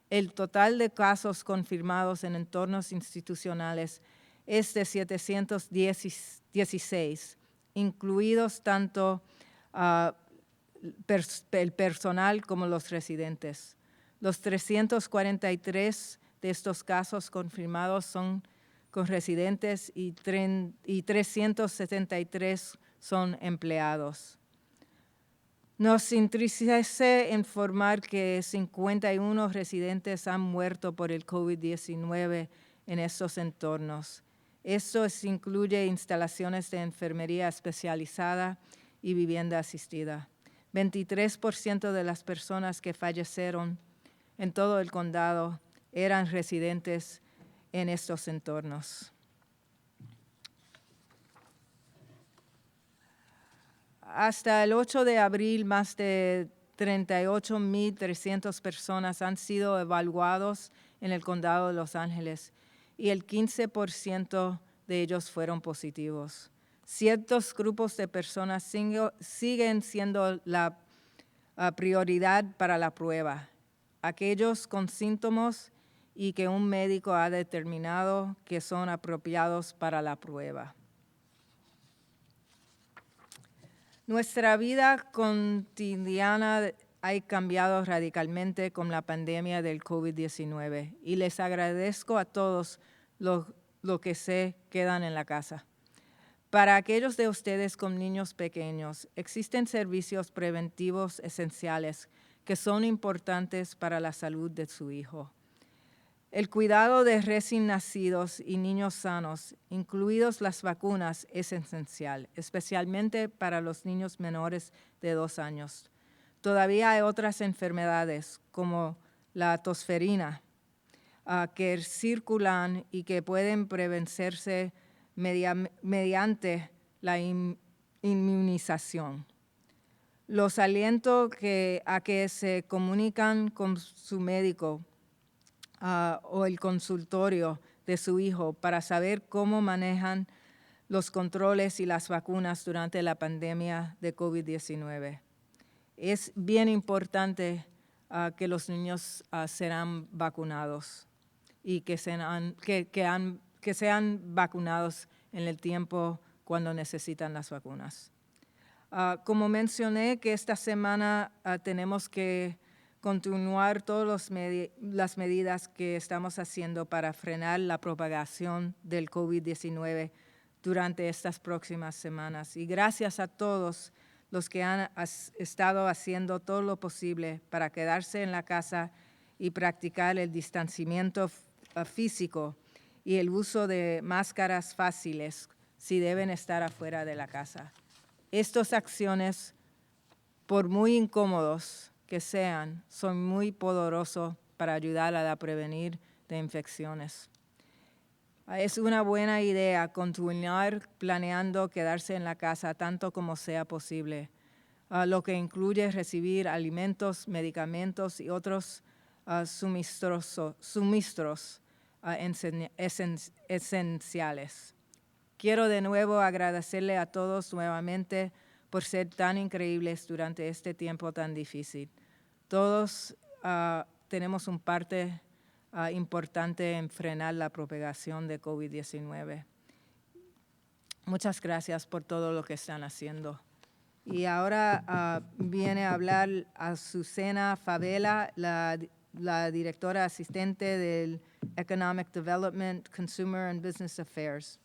El total de casos confirmados en entornos institucionales es de 716, incluidos tanto el personal como los residentes. Los 343 de estos casos confirmados son con residentes y 373 son empleados. Nos entristece informar que 51 residentes han muerto por el COVID-19 en estos entornos. Esto incluye instalaciones de enfermería especializada y vivienda asistida. 23% de las personas que fallecieron en todo el condado eran residentes en estos entornos. Hasta el 8 de abril, más de 38,300 personas han sido evaluados en el condado de Los Ángeles y el 15% de ellos fueron positivos. Ciertos grupos de personas siguen siendo la prioridad para la prueba. Aquellos con síntomas y que un médico ha determinado que son apropiados para la prueba. Nuestra vida cotidiana ha cambiado radicalmente con la pandemia del COVID-19 y les agradezco a todos los que se quedan en la casa. Para aquellos de ustedes con niños pequeños, existen servicios preventivos esenciales que son importantes para la salud de su hijo. El cuidado de recién nacidos y niños sanos, incluidos las vacunas, es esencial, especialmente para los niños menores de 2 años. Todavía hay otras enfermedades, como la tosferina, que circulan y que pueden prevenirse mediante la inmunización. Los aliento a que se comunican con su médico o el consultorio de su hijo para saber cómo manejan los controles y las vacunas durante la pandemia de COVID-19. Es bien importante que los niños serán vacunados y que sean vacunados en el tiempo cuando necesitan las vacunas. Como mencioné, que esta semana tenemos que continuar todas las medidas que estamos haciendo para frenar la propagación del COVID-19 durante estas próximas semanas. Y gracias a todos los que han estado haciendo todo lo posible para quedarse en la casa y practicar el distanciamiento físico y el uso de máscaras fáciles si deben estar afuera de la casa. Estas acciones, por muy incómodos que sean, son muy poderosos para ayudar a prevenir de infecciones. Es una buena idea continuar planeando quedarse en la casa tanto como sea posible, lo que incluye recibir alimentos, medicamentos y otros suministros esenciales. Quiero de nuevo agradecerle a todos nuevamente por ser tan increíbles durante este tiempo tan difícil. Todos tenemos un parte importante en frenar la propagación de COVID-19. Muchas gracias por todo lo que están haciendo. Y ahora viene a hablar Azucena Favela, la directora asistente del Economic Development, Consumer and Business Affairs.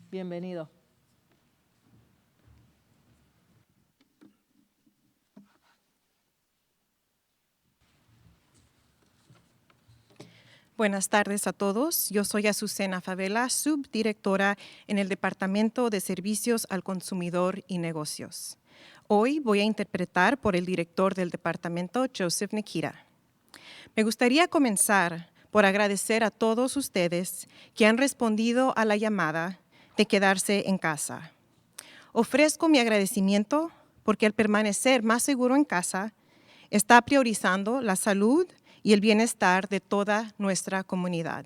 Bienvenido. Buenas tardes a todos. Yo soy Azucena Favela, subdirectora en el Departamento de Servicios al Consumidor y Negocios. Hoy voy a interpretar por el director del departamento, Joseph Nikita. Me gustaría comenzar por agradecer a todos ustedes que han respondido a la llamada de quedarse en casa. Ofrezco mi agradecimiento porque al permanecer más seguro en casa, está priorizando la salud y el bienestar de toda nuestra comunidad.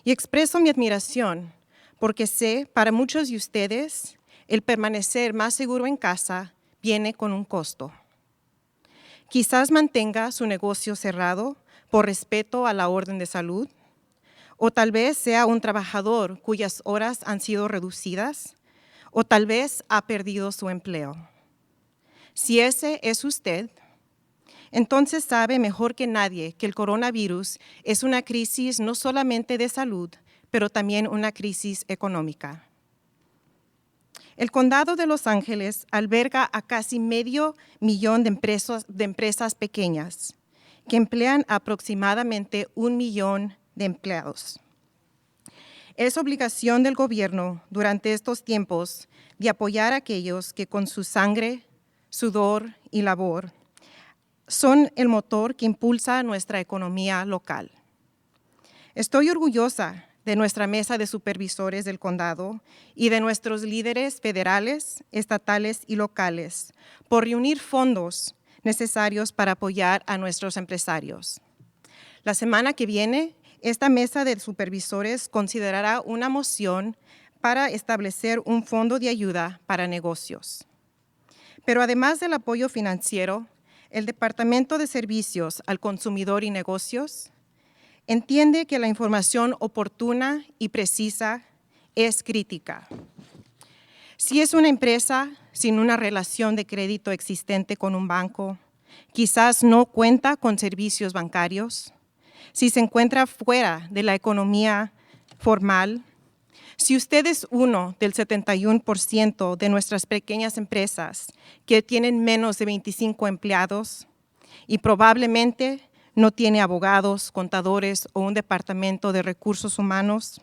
Y expreso mi admiración porque sé, para muchos de ustedes, el permanecer más seguro en casa viene con un costo. Quizás mantenga su negocio cerrado por respeto a la orden de salud, o tal vez sea un trabajador cuyas horas han sido reducidas, o tal vez ha perdido su empleo. Si ese es usted, entonces sabe mejor que nadie que el coronavirus es una crisis no solamente de salud, pero también una crisis económica. El condado de Los Ángeles alberga a casi 500,000 de empresas pequeñas que emplean aproximadamente 1 millón de empleados. Es obligación del gobierno durante estos tiempos de apoyar a aquellos que con su sangre, sudor y labor son el motor que impulsa nuestra economía local. Estoy orgullosa de nuestra mesa de supervisores del condado y de nuestros líderes federales, estatales y locales por reunir fondos necesarios para apoyar a nuestros empresarios. La semana que viene, esta mesa de supervisores considerará una moción para establecer un fondo de ayuda para negocios. Pero además del apoyo financiero, el Departamento de Servicios al Consumidor y Negocios entiende que la información oportuna y precisa es crítica. Si es una empresa sin una relación de crédito existente con un banco, quizás no cuenta con servicios bancarios, si se encuentra fuera de la economía formal, si usted es uno del 71% de nuestras pequeñas empresas que tienen menos de 25 empleados y probablemente no tiene abogados, contadores o un departamento de recursos humanos,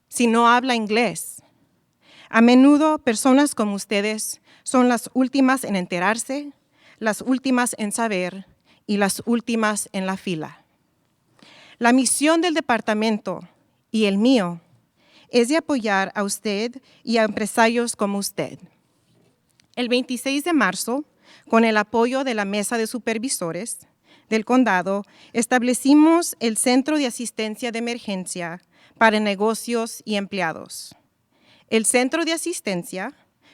si no habla inglés, a menudo personas como ustedes son las últimas en enterarse, las últimas en saber y las últimas en la fila. La misión del departamento y el mío es de apoyar a usted y a empresarios como usted. El 26 de marzo, con el apoyo de la Mesa de Supervisores del Condado, establecimos el Centro de Asistencia de Emergencia para Negocios y Empleados. El Centro de Asistencia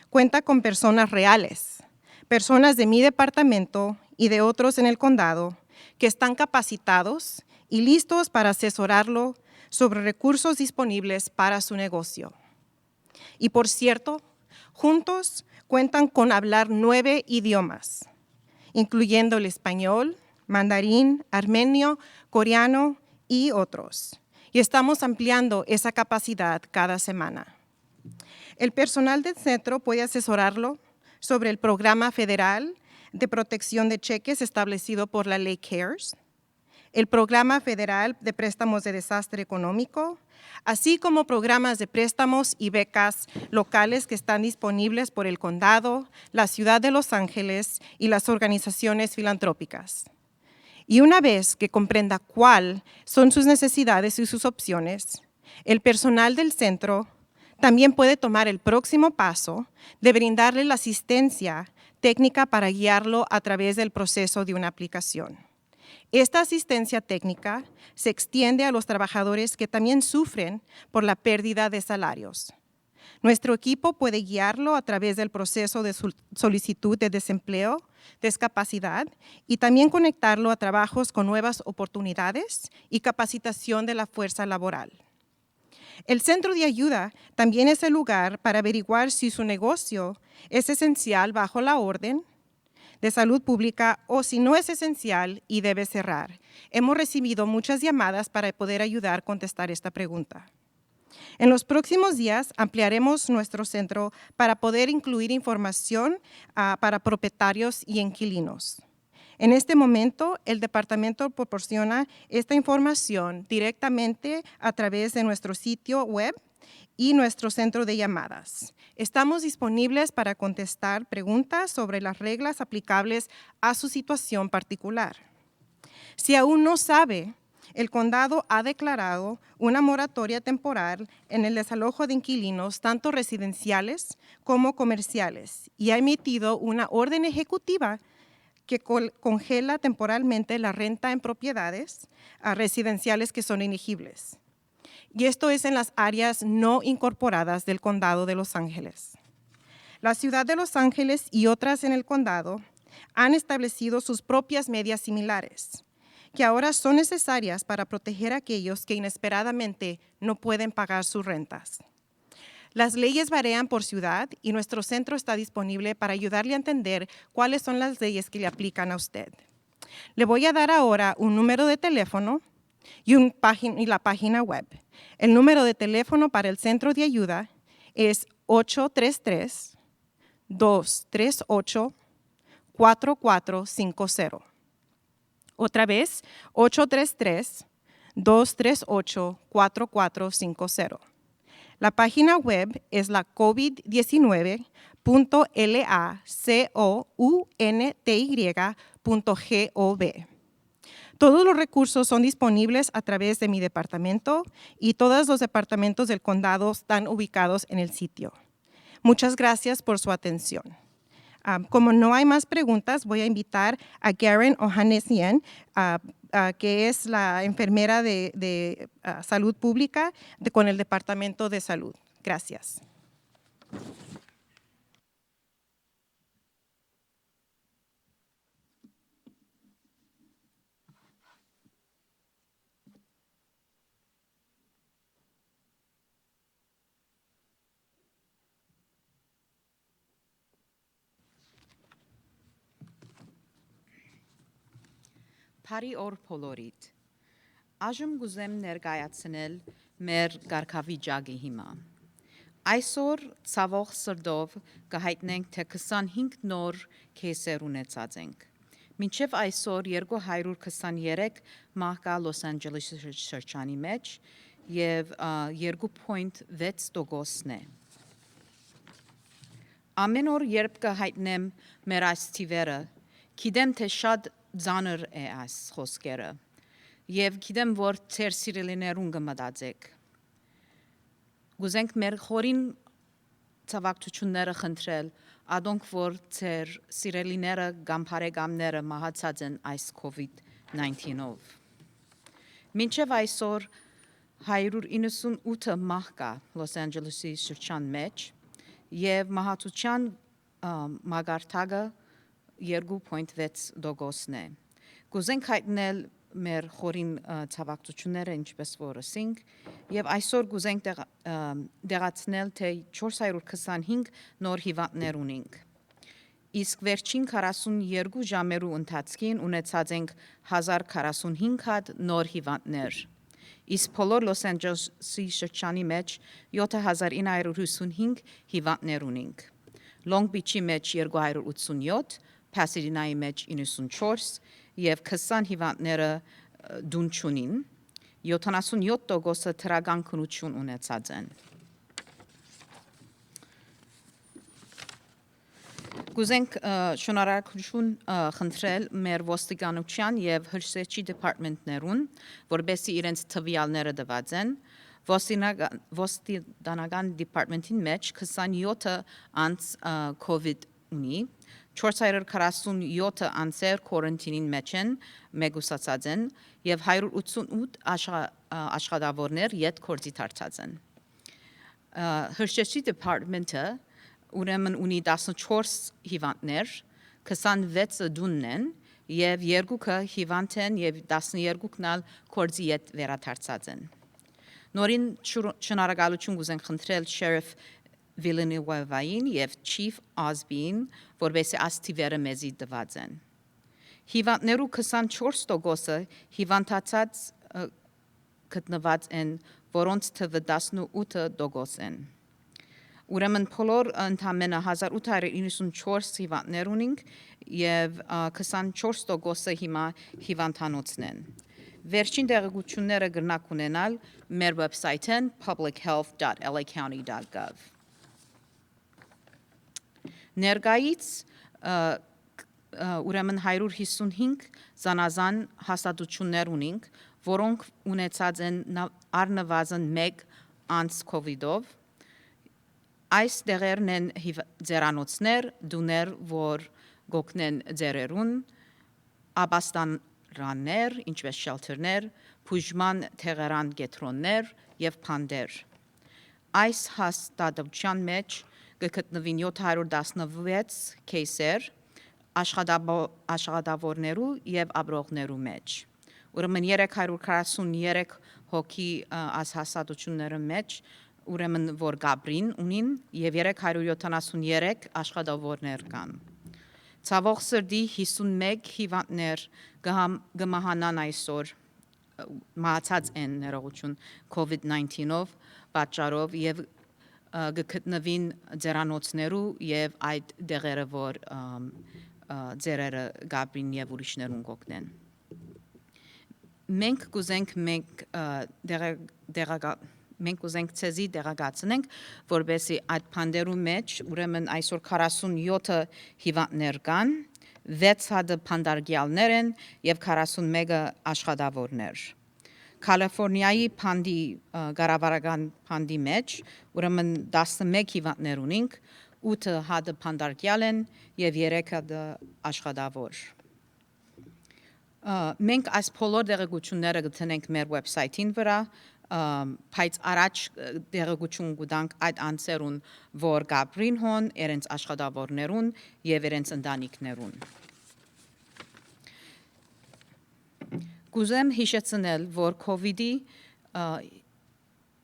cuenta con personas reales, personas de mi departamento y de otros en el condado que están capacitados y listos para asesorarlo sobre recursos disponibles para su negocio. Y por cierto, juntos cuentan con hablar 9 idiomas, incluyendo el español, mandarín, armenio, coreano y otros. Y estamos ampliando esa capacidad cada semana. El personal del centro puede asesorarlo sobre el programa federal de protección de cheques establecido por la ley CARES, el programa federal de préstamos de desastre económico, así como programas de préstamos y becas locales que están disponibles por el condado, la ciudad de Los Ángeles y las organizaciones filantrópicas. Y una vez que comprenda cuáles son sus necesidades y sus opciones, el personal del centro también puede tomar el próximo paso de brindarle la asistencia técnica para guiarlo a través del proceso de una aplicación. Esta asistencia técnica se extiende a los trabajadores que también sufren por la pérdida de salarios. Nuestro equipo puede guiarlo a través del proceso de solicitud de desempleo, discapacidad y también conectarlo a trabajos con nuevas oportunidades y capacitación de la fuerza laboral. El centro de ayuda también es el lugar para averiguar si su negocio es esencial bajo la orden de salud pública o si no es esencial y debe cerrar. Hemos recibido muchas llamadas para poder ayudar a contestar esta pregunta. En los próximos días ampliaremos nuestro centro para poder incluir información para propietarios y inquilinos. En este momento, el departamento proporciona esta información directamente a través de nuestro sitio web y nuestro centro de llamadas. Estamos disponibles para contestar preguntas sobre las reglas aplicables a su situación particular. Si aún no sabe, el condado ha declarado una moratoria temporal en el desalojo de inquilinos, tanto residenciales como comerciales, y ha emitido una orden ejecutiva que congela temporalmente la renta en propiedades residenciales que son elegibles. Y esto es en las áreas no incorporadas del condado de Los Ángeles. La ciudad de Los Ángeles y otras en el condado han establecido sus propias medidas similares, que ahora son necesarias para proteger a aquellos que inesperadamente no pueden pagar sus rentas. Las leyes varían por ciudad y nuestro centro está disponible para ayudarle a entender cuáles son las leyes que le aplican a usted. Le voy a dar ahora un número de teléfono y la página web. El número de teléfono para el centro de ayuda es 833-238-4450. Otra vez, 833-238-4450. La página web es la covid19.lacounty.gov. Todos los recursos son disponibles a través de mi departamento y todos los departamentos del condado están ubicados en el sitio. Muchas gracias por su atención. Como no hay más preguntas, voy a invitar a Karen Ohanesian, que es la enfermera de salud pública con el Departamento de Salud. Gracias. Բարի օր բոլորիդ։ Այժմ գուզեմ ներկայացնել մեր կարգավիճակի հիմա։ Այսօր ցավոք սրտով կհայտնենք, թե 25 նոր կեսեր ունեցած ենք։ Մինչև այսօր 223 մահկա Լոս Անջելեսի շրջանի մեջ եւ 2.6%-ն է։ Ամեն օր երբ կհայտնեմ մեր այս թիվերը, գիտեմ, թե շատ ծանր է այս խոսքերը եւ գիտեմ, որ ձեր սիրելիներուն կմտածեք։ Գուզենք մեր խորին ցավակցությունները խնդրել, ադոնք որ ձեր սիրելիները կամ բարեկամները մահացած են այս COVID-19-ով։ Մինչև այսօր 198 մահ կա Լոս Անջելեսի շրջան մեջ եւ մահացության մագարտակը 2.6%-ն է։ Կուզենք հայտնել մեր խորին ցավակցությունները, ինչպես որ ասինք, եւ այսօր կուզենք դեղացնել, թե 425 նոր հիվանդներ ունենք։ Իսկ վերջին 42 ժամերու ընթացքին ունեցած ենք 1045 հատ նոր հիվանդներ։ Իսկ բոլոր Լոս Անջելեսի շրջանի մեջ 7955 հիվանդներ ունենք։ Լոնգ Բիչի մեջ 287, Փասադենայի մեջ 94 եւ 20 հիվանդները դուն չունին, 77%-ը թրական քննություն ունեցած են։ Կուզենք շնորհակալություն խնդրել մեր ոստիկանության եւ հրսեջի դեպարտամենտներուն, որբեսի իրենց թվյալները տվածեն։ Ոստիկանական դեպարտամենտին մեջ 27 անց COVID ունի, 447 անձեր քորենտինին մեջ են, մեգուսացած են եւ 188 աշխատավորներ յետ կորձի դարձած են։ Հրսեջի դեպարտամենտը ուրեմն ունի 14 հիվանդներ, 26-ը դունն են եւ 2-ը հիվանդ են եւ 12-ն ալ կորձի յետ վերադարձած են։ Նորին շնորհակալություն կուզենք խնդրել Sheriff Villanueva-ին եւ Chief Osby-ին, որովհետեւ աստիվերը մեզի տված են։ Հիվանդներու 24%-ը հիվանդացած գտնված են, որոնց թվը 18% են։ Ուրեմն բոլոր ընդամենը 1894 հիվանդներ ունենք եւ 24%-ը հիմա հիվանդանոցն են։ Վերջին տեղեկությունները կրնակ ունենալ մեր վեբսայթին publichealth.lacounty.gov։ Ներկայից ուրեմն 155 զանազան հաստատություններ ունենք, որոնք ունեցած են առնվազն 1 անց COVID-ով։ Այս դեղերն են ձերանոցներ, դուներ, որ գոքնեն ձերերուն, աբաստանրաններ, ինչպես շելթերներ, բուժման թեղերան կետրոններ եւ փանդեր։ Այս հաստատության մեջ կգտնվին 716 кейսեր աշխատավորներու եւ ապրողներու մեջ։ Ուրեմն 343 հոգի այս հաստատությունները մեջ ուրեմն որ գաբրին ունին եւ 373 աշխատավորներ կան։ Ցավոք սրտի 51 հիվանդներ կմահանան այսօր մահացած են ներողություն COVID-19-ով պատճառով եւ կգտնվին ձերանոցներու եւ այդ դեղերը որ ձերերը գաբրին եւ ուրիշներուն կօգնեն։ Մենք կուզենք մենք ուզենք ցեզի դեղագացնենք, որբեսի այդ փանդերու մեջ ուրեմն այսօր 47 հիվանդներ կան, 6 հատը փանդարգյալներ են եւ 41-ը աշխատավորներ։ Կալիֆոռնիայի փանդի գարավարական փանդի մեջ ուրեմն 11 հիվանդներ ունենք, 8 հատը փանդարգյալ են եւ 3 հատը աշխատավոր։ Մենք այս բոլոր դեղեցությունները գտնենք մեր վեբսայթին վրա բայց առաջ դեղեցություն կուտանք այդ անձերուն, որ գաբրին հոն, իրենց աշխատավորներուն եւ իրենց ընտանիքներուն։ Կուզեմ հիշեցնել, որ COVID-ի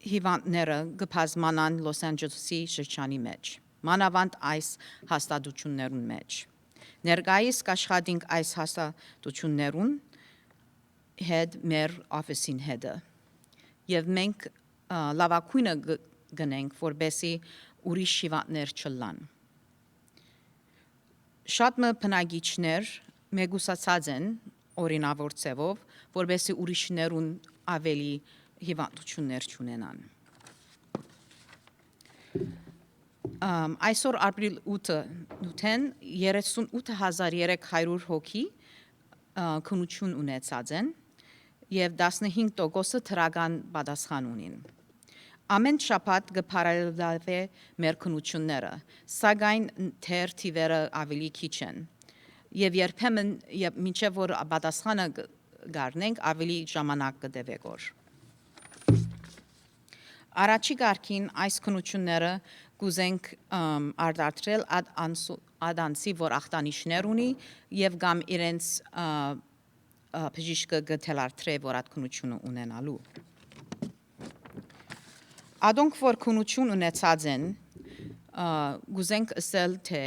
հիվանդները կբազմանան Լոս Անջելեսի շրջանի մեջ, մանավանդ այս հաստատություններուն մեջ։ Ներկայիս կաշխատենք այս հաստատություններուն հետ մեր օֆիսին հետը։ Եվ մենք լավագույնը գնենք, որպեսզի ուրիշ հիվանդներ չլան։ Շատ բնակիչներ մեգուսացած են օրինավոր ձևով, որպեսզի ուրիշներուն ավելի հիվանդություններ չունենան։ Այսօր ապրիլ 8-ին 38,300 հոգի քննություն ունեցած են եւ 15% թրական պատասխան ունին։ Ամեն շաբաթ կփարելավե մեր քննությունները, սակայն թեր թիվերը ավելի քիչ են։ Եվ երբեմն մինչև որ պատասխանը գարնենք, ավելի ժամանակ կտևեք օր։ Առաջի կարգին այս քննությունները կուզենք արտադրել այդ անձի, որ ախտանիշներ ունի եւ կամ իրենց բժիշկը գտելարտրե, որ այդ քննությունը ունենալու։ Ադոնք, որ քննություն ունեցած են, կուզենք ասել, թե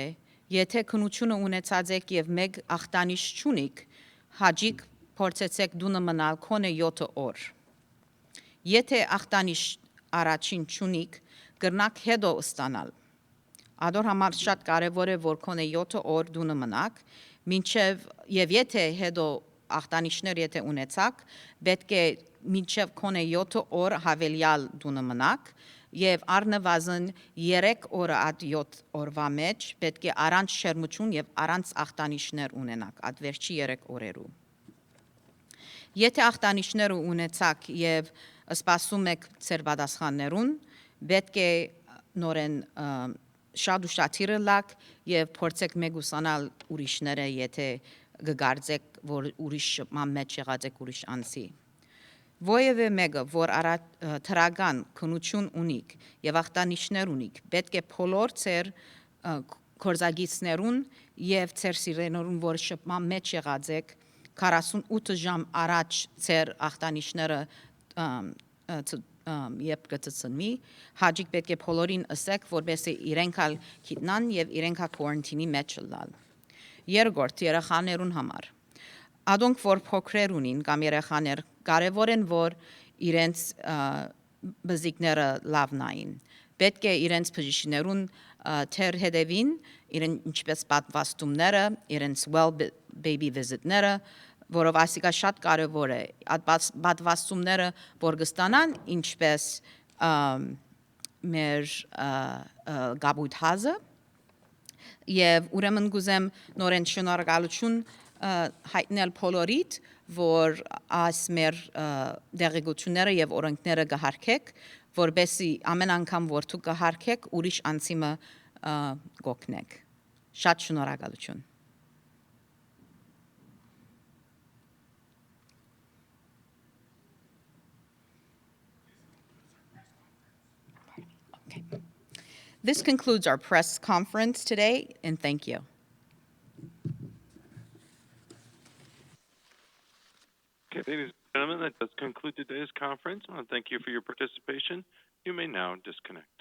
եթե քննությունը ունեցած եք եւ մեկ ախտանիշ չունիք, հաջիկ փորձեցեք դունը մնալ քոնե 7 օր։ Եթե ախտանիշ առաջին չունիք, կրնակ հետո ստանալ։ Ադոր համար շատ կարևոր է, որ քոնե 7 օր դունը մնաք, մինչև եւ եթե հետո ախտանիշներ եթե ունեցաք, պետք է մինչև քոնե 7 օր հավելյալ դունը մնաք եւ առնվազն 3 օրը այդ 7 օրվա մեջ պետք է առանց շերմություն եւ առանց ախտանիշներ ունենաք այդ վերջի 3 օրերու։ Եթե ախտանիշները ունեցաք եւ սպասում եք ձեր պատասխաններուն, պետք է նորեն շատ ուշադիր լաք եւ փորձեք մեգուսանալ ուրիշները, եթե գգարձեք, որ ուրիշ մեջ եղած եք ուրիշ անձի։ Որևէ մեկը, որ թրական քննություն ունիք եւ ախտանիշներ ունիք, պետք է բոլոր ձեր գործագիցներուն եւ ձեր սիրելիներուն, որ շփման մեջ եղած եք, 48 ժամ առաջ ձեր ախտանիշները երբ կծծնվի, հաջիկ պետք է բոլորին ասեք, որպեսզի իրենք ալ գիտնան եւ իրենք քորենտինի մեջ լալ։ Երկրորդ, երեխաներուն համար։ Ադոնք, որ փոքրեր ունին կամ երեխաներ, կարևոր են, որ իրենց բզիկները լավ նային։ Պետք է իրենց բժիշկներուն թեր հետևին, իրեն ինչպես պատվաստումները, իրենց well baby visit-ները, որով ասիկա շատ կարևոր է, այդ պատվաստումները, որ կստանան, ինչպես մեր գաբույթ հազը, եւ ուրեմն գուզեմ նորեն շնորհակալություն հայտնել բոլորիդ, որ այս մեր դեղեցությունները եւ օրենքները կհարգեք, որբեսի ամեն անգամ որ դուք կհարգեք, ուրիշ անձիմը կօգնեք։ Շատ շնորհակալություն։ This concludes our press conference today, and thank you. Okay, ladies and gentlemen, that does conclude today's conference. I want to thank you for your participation. You may now disconnect.